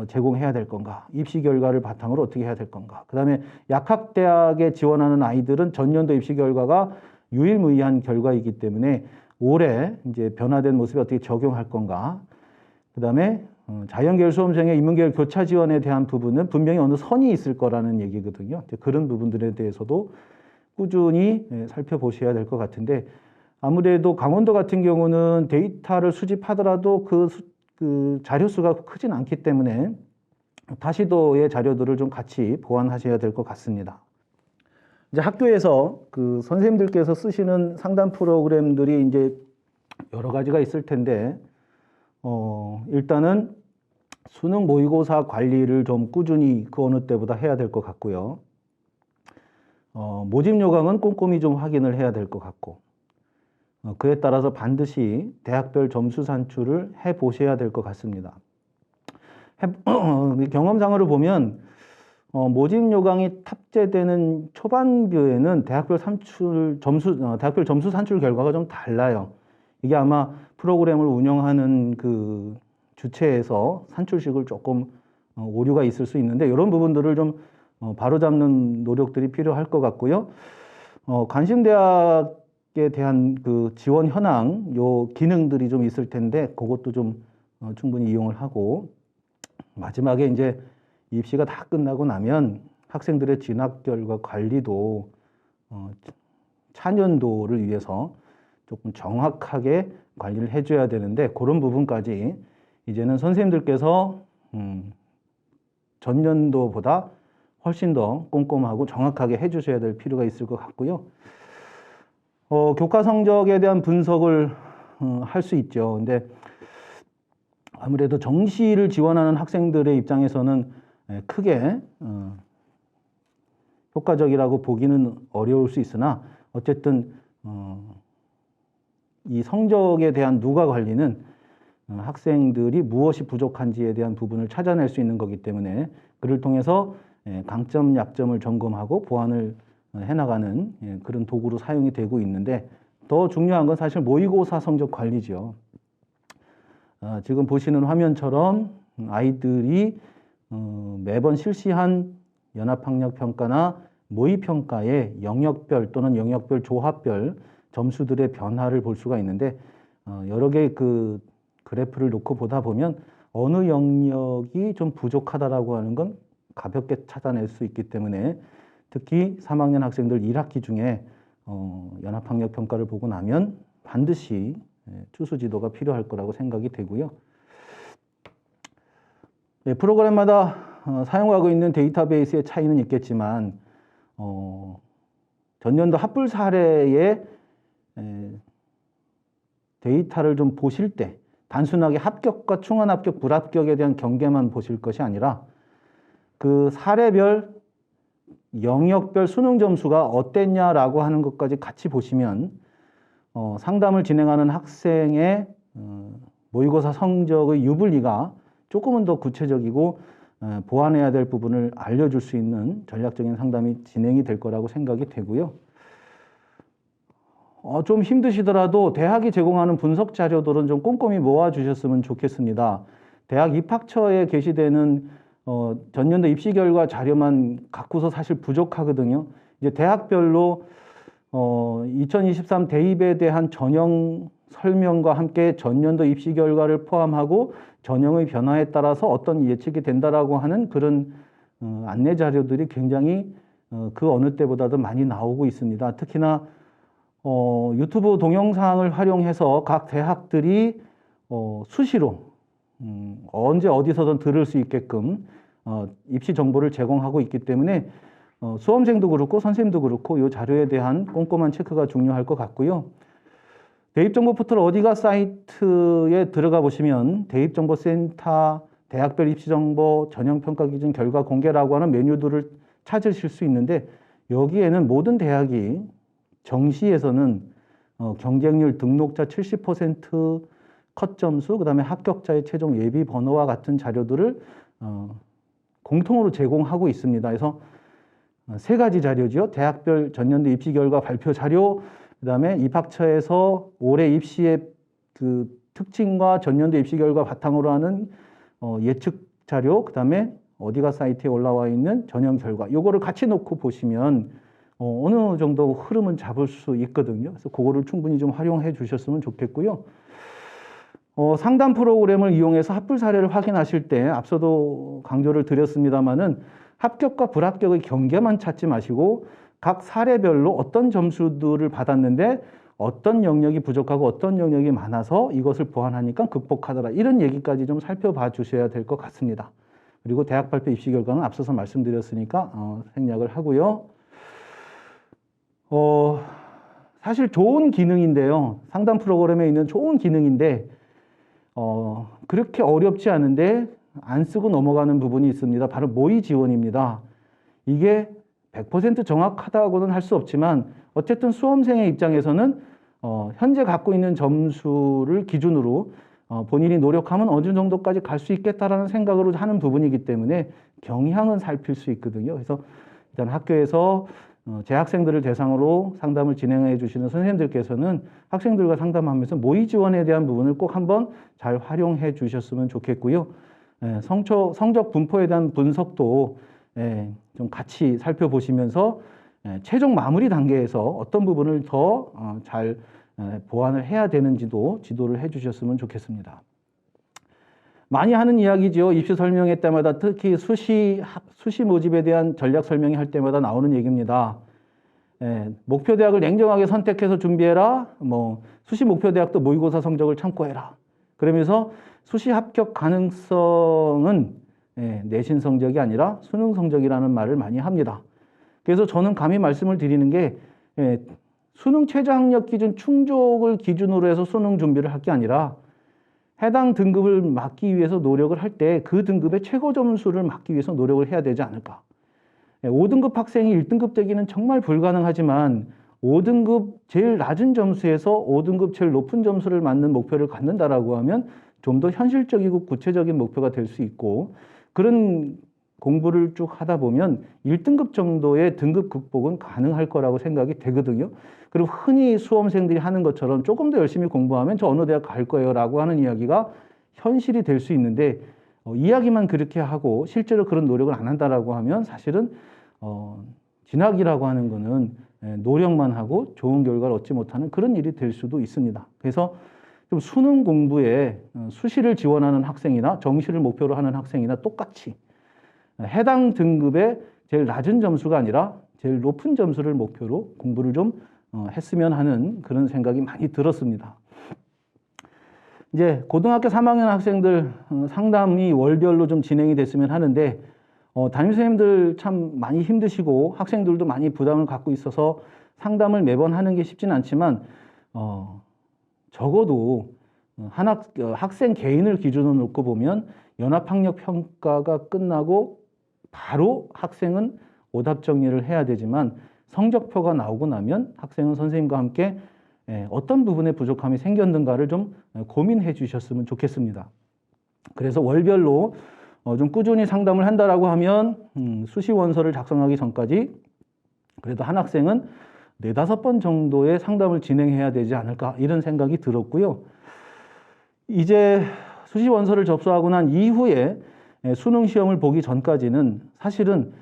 제공해야 될 건가, 입시 결과를 바탕으로 어떻게 해야 될 건가, 그다음에 약학대학에 지원하는 아이들은 전년도 입시 결과가 유일무이한 결과이기 때문에 올해 이제 변화된 모습에 어떻게 적용할 건가, 그다음에 자연계열 수험생의 인문계열 교차 지원에 대한 부분은 분명히 어느 선이 있을 거라는 얘기거든요. 그런 부분들에 대해서도 꾸준히 살펴보셔야 될 것 같은데, 아무래도 강원도 같은 경우는 데이터를 수집하더라도 그 자료 수가 크진 않기 때문에 다시도의 자료들을 좀 같이 보완하셔야 될 것 같습니다. 이제 학교에서 그 선생님들께서 쓰시는 상담 프로그램들이 이제 여러 가지가 있을 텐데, 일단은 수능 모의고사 관리를 좀 꾸준히 그 어느 때보다 해야 될 것 같고요. 모집 요강은 꼼꼼히 좀 확인을 해야 될 것 같고, 그에 따라서 반드시 대학별 점수 산출을 해 보셔야 될 것 같습니다. 경험상으로 보면 모집 요강이 탑재되는 초반부에는 대학별 점수 산출 결과가 좀 달라요. 이게 아마 프로그램을 운영하는 그 주체에서 산출식을 조금 오류가 있을 수 있는데, 이런 부분들을 좀 바로잡는 노력들이 필요할 것 같고요. 관심대학에 대한 그 지원 현황, 요 기능들이 좀 있을 텐데, 그것도 좀 충분히 이용을 하고, 마지막에 이제 입시가 다 끝나고 나면 학생들의 진학 결과 관리도 차년도를 위해서 조금 정확하게 관리를 해줘야 되는데, 그런 부분까지 이제는 선생님들께서 전년도보다 훨씬 더 꼼꼼하고 정확하게 해주셔야 될 필요가 있을 것 같고요. 교과 성적에 대한 분석을 할 수 있죠. 근데 아무래도 정시를 지원하는 학생들의 입장에서는 크게 효과적이라고 보기는 어려울 수 있으나, 어쨌든 이 성적에 대한 누가 관리는 학생들이 무엇이 부족한지에 대한 부분을 찾아낼 수 있는 거기 때문에, 그를 통해서 강점, 약점을 점검하고 보완을 해나가는 그런 도구로 사용이 되고 있는데, 더 중요한 건 사실 모의고사 성적 관리죠. 지금 보시는 화면처럼 아이들이 매번 실시한 연합학력평가나 모의평가의 영역별 또는 영역별 조합별 점수들의 변화를 볼 수가 있는데, 여러 개의 그 그래프를 놓고 보다 보면 어느 영역이 좀 부족하다라고 하는 건 가볍게 찾아낼 수 있기 때문에, 특히 3학년 학생들 1학기 중에 연합학력 평가를 보고 나면 반드시 추수 지도가 필요할 거라고 생각이 되고요. 프로그램마다 사용하고 있는 데이터베이스의 차이는 있겠지만, 전년도 합불 사례의 데이터를 좀 보실 때 단순하게 합격과 충원 합격, 불합격에 대한 경계만 보실 것이 아니라, 그 사례별 영역별 수능 점수가 어땠냐라고 하는 것까지 같이 보시면 상담을 진행하는 학생의 모의고사 성적의 유불리가 조금은 더 구체적이고 보완해야 될 부분을 알려줄 수 있는 전략적인 상담이 진행이 될 거라고 생각이 되고요. 좀 힘드시더라도 대학이 제공하는 분석 자료들은 좀 꼼꼼히 모아주셨으면 좋겠습니다. 대학 입학처에 게시되는 전년도 입시 결과 자료만 갖고서 사실 부족하거든요. 이제 대학별로 2023 대입에 대한 전형 설명과 함께 전년도 입시 결과를 포함하고 전형의 변화에 따라서 어떤 예측이 된다라고 하는 그런 안내 자료들이 굉장히 그 어느 때보다도 많이 나오고 있습니다. 특히나 유튜브 동영상을 활용해서 각 대학들이 수시로 언제 어디서든 들을 수 있게끔 입시 정보를 제공하고 있기 때문에 수험생도 그렇고 선생님도 그렇고 이 자료에 대한 꼼꼼한 체크가 중요할 것 같고요. 대입정보 포털 어디가 사이트에 들어가 보시면 대입정보센터, 대학별 입시정보, 전형평가 기준 결과 공개라고 하는 메뉴들을 찾으실 수 있는데 여기에는 모든 대학이 정시에서는 경쟁률, 등록자 70% 컷 점수, 그 다음에 합격자의 최종 예비 번호와 같은 자료들을 공통으로 제공하고 있습니다. 그래서 세 가지 자료죠. 대학별 전년도 입시 결과 발표 자료, 그 다음에 입학처에서 올해 입시의 그 특징과 전년도 입시 결과 바탕으로 하는 예측 자료, 그 다음에 어디가 사이트에 올라와 있는 전형 결과, 요거를 같이 놓고 보시면 어느 정도 흐름은 잡을 수 있거든요. 그래서 그거를 충분히 좀 활용해 주셨으면 좋겠고요. 상담 프로그램을 이용해서 합불 사례를 확인하실 때 앞서도 강조를 드렸습니다마는 합격과 불합격의 경계만 찾지 마시고 각 사례별로 어떤 점수들을 받았는데 어떤 영역이 부족하고 어떤 영역이 많아서 이것을 보완하니까 극복하더라. 이런 얘기까지 좀 살펴봐 주셔야 될 것 같습니다. 그리고 대학 발표 입시 결과는 앞서서 말씀드렸으니까 생략을 하고요. 사실 좋은 기능인데요. 상담 프로그램에 있는 좋은 기능인데 그렇게 어렵지 않은데 안 쓰고 넘어가는 부분이 있습니다. 바로 모의 지원입니다. 이게 100% 정확하다고는 할 수 없지만 어쨌든 수험생의 입장에서는 현재 갖고 있는 점수를 기준으로 본인이 노력하면 어느 정도까지 갈 수 있겠다라는 생각으로 하는 부분이기 때문에 경향은 살필 수 있거든요. 그래서 일단 학교에서 재학생들을 대상으로 상담을 진행해 주시는 선생님들께서는 학생들과 상담하면서 모의 지원에 대한 부분을 꼭 한번 잘 활용해 주셨으면 좋겠고요. 성적 분포에 대한 분석도 좀 같이 살펴보시면서 최종 마무리 단계에서 어떤 부분을 더 잘 보완을 해야 되는지도 지도를 해 주셨으면 좋겠습니다. 많이 하는 이야기죠. 입시 설명회 때마다 특히 수시 모집에 대한 전략 설명회 할 때마다 나오는 얘기입니다. 목표 대학을 냉정하게 선택해서 준비해라. 수시 목표 대학도 모의고사 성적을 참고해라. 그러면서 수시 합격 가능성은 내신 성적이 아니라 수능 성적이라는 말을 많이 합니다. 그래서 저는 감히 말씀을 드리는 게 수능 최저학력 기준 충족을 기준으로 해서 수능 준비를 할 게 아니라 해당 등급을 맞기 위해서 노력을 할 때 그 등급의 최고 점수를 맞기 위해서 노력을 해야 되지 않을까. 5등급 학생이 1등급 되기는 정말 불가능하지만 5등급 제일 낮은 점수에서 5등급 제일 높은 점수를 맞는 목표를 갖는다라고 하면 좀 더 현실적이고 구체적인 목표가 될 수 있고 그런 공부를 쭉 하다 보면 1등급 정도의 등급 극복은 가능할 거라고 생각이 되거든요. 그리고 흔히 수험생들이 하는 것처럼 조금 더 열심히 공부하면 저 어느 대학 갈 거예요 라고 하는 이야기가 현실이 될 수 있는데 이야기만 그렇게 하고 실제로 그런 노력을 안 한다라고 하면 사실은 진학이라고 하는 거는 노력만 하고 좋은 결과를 얻지 못하는 그런 일이 될 수도 있습니다. 그래서 좀 수능 공부에 수시를 지원하는 학생이나 정시를 목표로 하는 학생이나 똑같이 해당 등급의 제일 낮은 점수가 아니라 제일 높은 점수를 목표로 공부를 좀 했으면 하는 그런 생각이 많이 들었습니다. 이제 고등학교 3학년 학생들 상담이 월별로 좀 진행이 됐으면 하는데 담임선생님들 참 많이 힘드시고 학생들도 많이 부담을 갖고 있어서 상담을 매번 하는 게 쉽지는 않지만 적어도 학생 개인을 기준으로 놓고 보면 연합학력 평가가 끝나고 바로 학생은 오답 정리를 해야 되지만 성적표가 나오고 나면 학생은 선생님과 함께 어떤 부분에 부족함이 생겼는가를 좀 고민해 주셨으면 좋겠습니다. 그래서 월별로 좀 꾸준히 상담을 한다라고 하면 수시 원서를 작성하기 전까지 그래도 한 학생은 4-5번 정도의 상담을 진행해야 되지 않을까 이런 생각이 들었고요. 이제 수시 원서를 접수하고 난 이후에 수능 시험을 보기 전까지는 사실은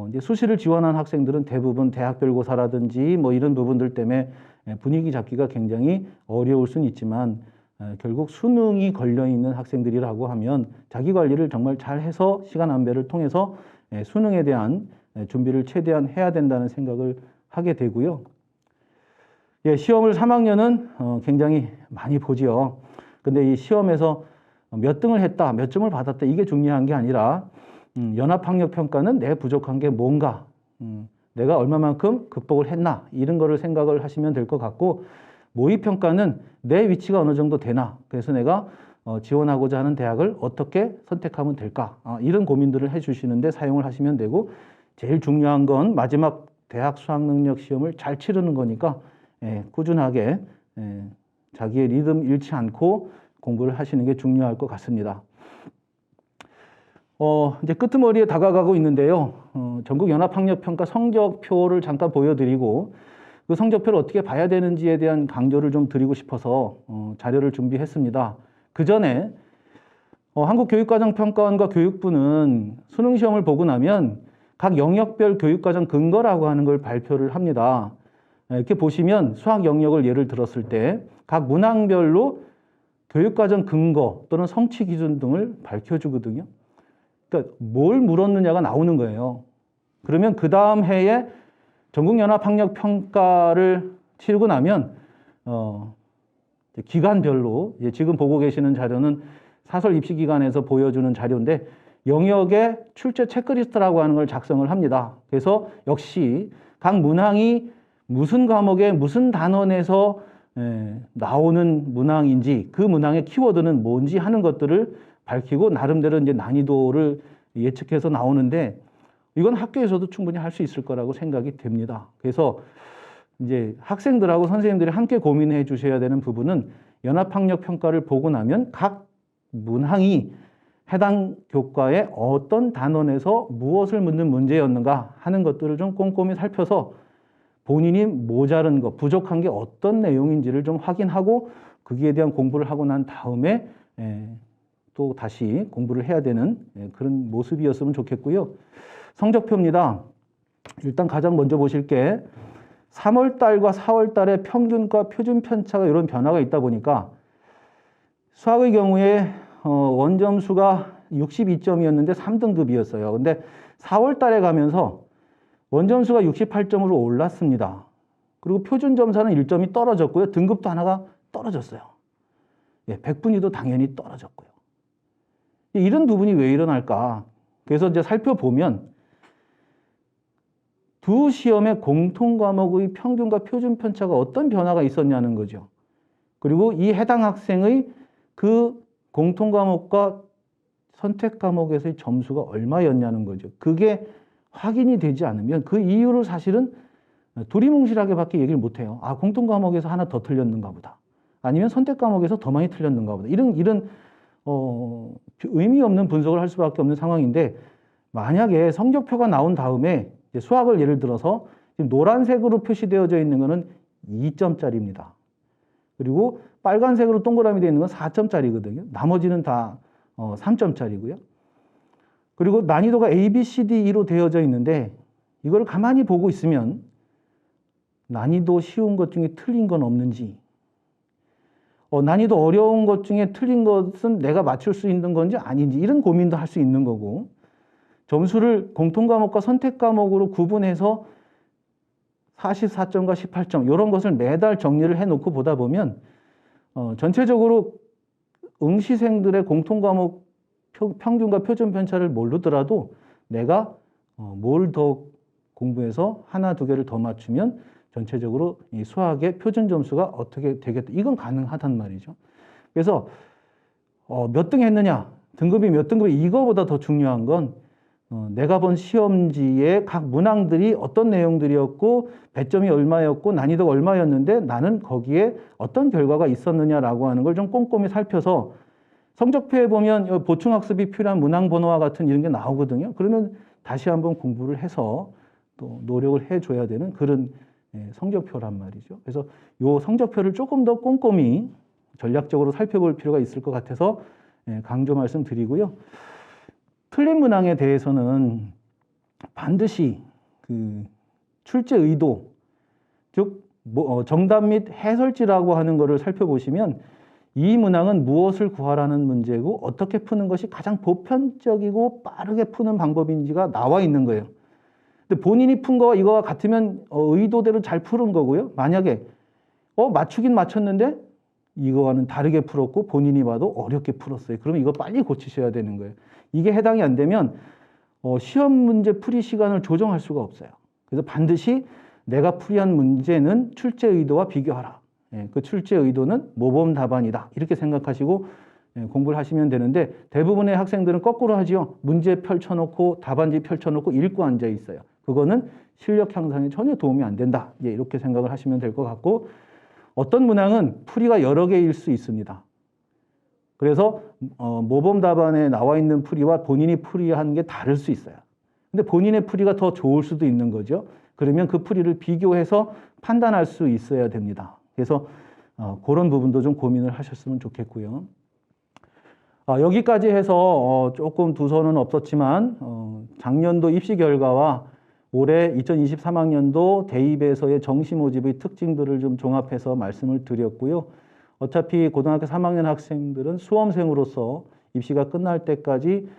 이제 수시를 지원한 학생들은 대부분 대학별고사라든지 이런 부분들 때문에 분위기 잡기가 굉장히 어려울 수는 있지만 결국 수능이 걸려 있는 학생들이라고 하면 자기 관리를 정말 잘 해서 시간 안배를 통해서 수능에 대한 준비를 최대한 해야 된다는 생각을 하게 되고요. 시험을 3학년은 굉장히 많이 보지요. 근데 이 시험에서 몇 등을 했다, 몇 점을 받았다 이게 중요한 게 아니라 연합학력평가는 내 부족한 게 뭔가 내가 얼마만큼 극복을 했나 이런 거를 생각을 하시면 될 것 같고 모의평가는 내 위치가 어느 정도 되나, 그래서 내가 지원하고자 하는 대학을 어떻게 선택하면 될까, 이런 고민들을 해주시는데 사용을 하시면 되고, 제일 중요한 건 마지막 대학 수학능력 시험을 잘 치르는 거니까 꾸준하게 자기의 리듬 잃지 않고 공부를 하시는 게 중요할 것 같습니다. 이제 끄트머리에 다가가고 있는데요. 전국연합학력평가 성적표를 잠깐 보여드리고 그 성적표를 어떻게 봐야 되는지에 대한 강조를 좀 드리고 싶어서 자료를 준비했습니다. 그 전에 한국교육과정평가원과 교육부는 수능시험을 보고 나면 각 영역별 교육과정 근거라고 하는 걸 발표를 합니다. 이렇게 보시면 수학 영역을 예를 들었을 때 각 문항별로 교육과정 근거 또는 성취 기준 등을 밝혀주거든요. 그러니까 뭘 물었느냐가 나오는 거예요. 그러면 그 다음 해에 전국연합학력평가를 치르고 나면 기간별로 지금 보고 계시는 자료는 사설 입시기관에서 보여주는 자료인데 영역의 출제 체크리스트라고 하는 걸 작성을 합니다. 그래서 역시 각 문항이 무슨 과목에 무슨 단원에서 나오는 문항인지 그 문항의 키워드는 뭔지 하는 것들을 밝히고 나름대로 이제 난이도를 예측해서 나오는데 이건 학교에서도 충분히 할 수 있을 거라고 생각이 됩니다. 그래서 이제 학생들하고 선생님들이 함께 고민해 주셔야 되는 부분은 연합학력평가를 보고 나면 각 문항이 해당 교과의 어떤 단원에서 무엇을 묻는 문제였는가 하는 것들을 좀 꼼꼼히 살펴서 본인이 모자른 것, 부족한 게 어떤 내용인지를 좀 확인하고 거기에 대한 공부를 하고 난 다음에 또 다시 공부를 해야 되는 그런 모습이었으면 좋겠고요. 성적표입니다. 일단 가장 먼저 보실 게 3월 달과 4월 달에 평균과 표준 편차가 이런 변화가 있다 보니까 수학의 경우에 원점수가 62점이었는데 3등급이었어요. 근데 4월 달에 가면서 원점수가 68점으로 올랐습니다. 그리고 표준 점수는 1점이 떨어졌고요. 등급도 하나가 떨어졌어요. 100분위도 당연히 떨어졌고요. 이런 부분이 왜 일어날까? 그래서 이제 살펴보면 두 시험의 공통 과목의 평균과 표준 편차가 어떤 변화가 있었냐는 거죠. 그리고 이 해당 학생의 그 공통 과목과 선택 과목에서의 점수가 얼마였냐는 거죠. 그게 확인이 되지 않으면 그 이유를 사실은 두리뭉실하게밖에 얘기를 못해요. 아, 공통 과목에서 하나 더 틀렸는가 보다. 아니면 선택 과목에서 더 많이 틀렸는가 보다. 이런 의미 없는 분석을 할 수밖에 없는 상황인데 만약에 성적표가 나온 다음에 수학을 예를 들어서 지금 노란색으로 표시되어져 있는 것은 2점짜리입니다. 그리고 빨간색으로 동그라미 되어 있는 건 4점짜리거든요. 나머지는 다 3점짜리고요. 그리고 난이도가 A, B, C, D로 되어져 있는데 이걸 가만히 보고 있으면 난이도 쉬운 것 중에 틀린 건 없는지 난이도 어려운 것 중에 틀린 것은 내가 맞출 수 있는 건지 아닌지 이런 고민도 할 수 있는 거고 점수를 공통과목과 선택과목으로 구분해서 44점과 18점 이런 것을 매달 정리를 해놓고 보다 보면 전체적으로 응시생들의 공통과목 평균과 표준 편차를 모르더라도 내가 뭘 더 공부해서 하나 두 개를 더 맞추면 전체적으로 이 수학의 표준 점수가 어떻게 되겠다. 이건 가능하단 말이죠. 그래서 몇 등 했느냐, 등급이 몇 등급이 이거보다 더 중요한 건 내가 본 시험지의 각 문항들이 어떤 내용들이었고 배점이 얼마였고 난이도가 얼마였는데 나는 거기에 어떤 결과가 있었느냐라고 하는 걸 좀 꼼꼼히 살펴서 성적표에 보면 보충학습이 필요한 문항 번호와 같은 이런 게 나오거든요. 그러면 다시 한번 공부를 해서 또 노력을 해줘야 되는 그런 성적표란 말이죠. 그래서 이 성적표를 조금 더 꼼꼼히 전략적으로 살펴볼 필요가 있을 것 같아서 강조 말씀드리고요. 틀린 문항에 대해서는 반드시 그 출제 의도, 즉 정답 및 해설지라고 하는 것을 살펴보시면 이 문항은 무엇을 구하라는 문제고 어떻게 푸는 것이 가장 보편적이고 빠르게 푸는 방법인지가 나와 있는 거예요. 근데 본인이 푼 거와 이거와 같으면 의도대로 잘 푸는 거고요. 만약에 맞추긴 맞췄는데 이거와는 다르게 풀었고 본인이 봐도 어렵게 풀었어요. 그러면 이거 빨리 고치셔야 되는 거예요. 이게 해당이 안 되면 시험 문제 풀이 시간을 조정할 수가 없어요. 그래서 반드시 내가 풀이한 문제는 출제 의도와 비교하라. 그 출제 의도는 모범 답안이다. 이렇게 생각하시고 공부를 하시면 되는데 대부분의 학생들은 거꾸로 하지요. 문제 펼쳐놓고 답안지 펼쳐놓고 읽고 앉아 있어요. 그거는 실력 향상에 전혀 도움이 안 된다. 이렇게 생각을 하시면 될 것 같고 어떤 문항은 풀이가 여러 개일 수 있습니다. 그래서 모범 답안에 나와 있는 풀이와 본인이 풀이하는 게 다를 수 있어요. 근데 본인의 풀이가 더 좋을 수도 있는 거죠. 그러면 그 풀이를 비교해서 판단할 수 있어야 됩니다. 그래서 그런 부분도 좀 고민을 하셨으면 좋겠고요. 여기까지 해서 조금 두서는 없었지만 작년도 입시 결과와 올해 2023학년도 대입에서의 정시 모집의 특징들을 좀 종합해서 말씀을 드렸고요. 어차피 고등학교 3학년 학생들은 수험생으로서 입시가 끝날 때까지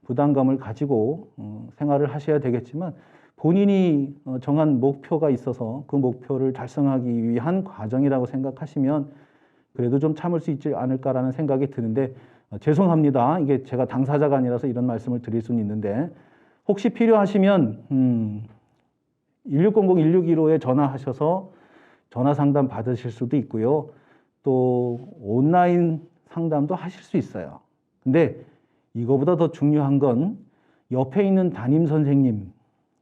부담감을 가지고 생활을 하셔야 되겠지만 본인이 정한 목표가 있어서 그 목표를 달성하기 위한 과정이라고 생각하시면 그래도 좀 참을 수 있지 않을까라는 생각이 드는데 죄송합니다. 이게 제가 당사자가 아니라서 이런 말씀을 드릴 수는 있는데 혹시 필요하시면 1600-1615에 전화하셔서 전화 상담 받으실 수도 있고요. 또 온라인 상담도 하실 수 있어요. 근데 이거보다 더 중요한 건 옆에 있는 담임 선생님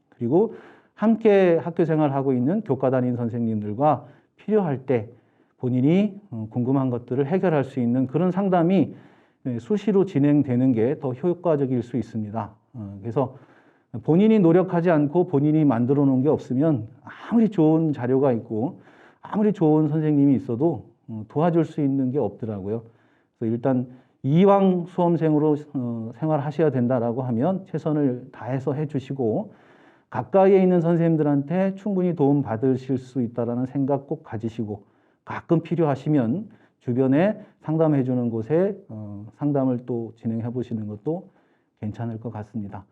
그리고 함께 학교 생활하고 있는 교과 담임 선생님들과 필요할 때 본인이 궁금한 것들을 해결할 수 있는 그런 상담이 수시로 진행되는 게 더 효과적일 수 있습니다. 그래서 본인이 노력하지 않고 본인이 만들어 놓은 게 없으면 아무리 좋은 자료가 있고 아무리 좋은 선생님이 있어도 도와줄 수 있는 게 없더라고요. 그래서 일단 이왕 수험생으로 생활하셔야 된다라고 하면 최선을 다해서 해주시고 가까이에 있는 선생님들한테 충분히 도움 받으실 수 있다는 생각 꼭 가지시고 가끔 필요하시면 주변에 상담해 주는 곳에 상담을 또 진행해 보시는 것도 괜찮을 것 같습니다.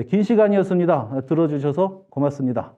긴 시간이었습니다. 들어주셔서 고맙습니다.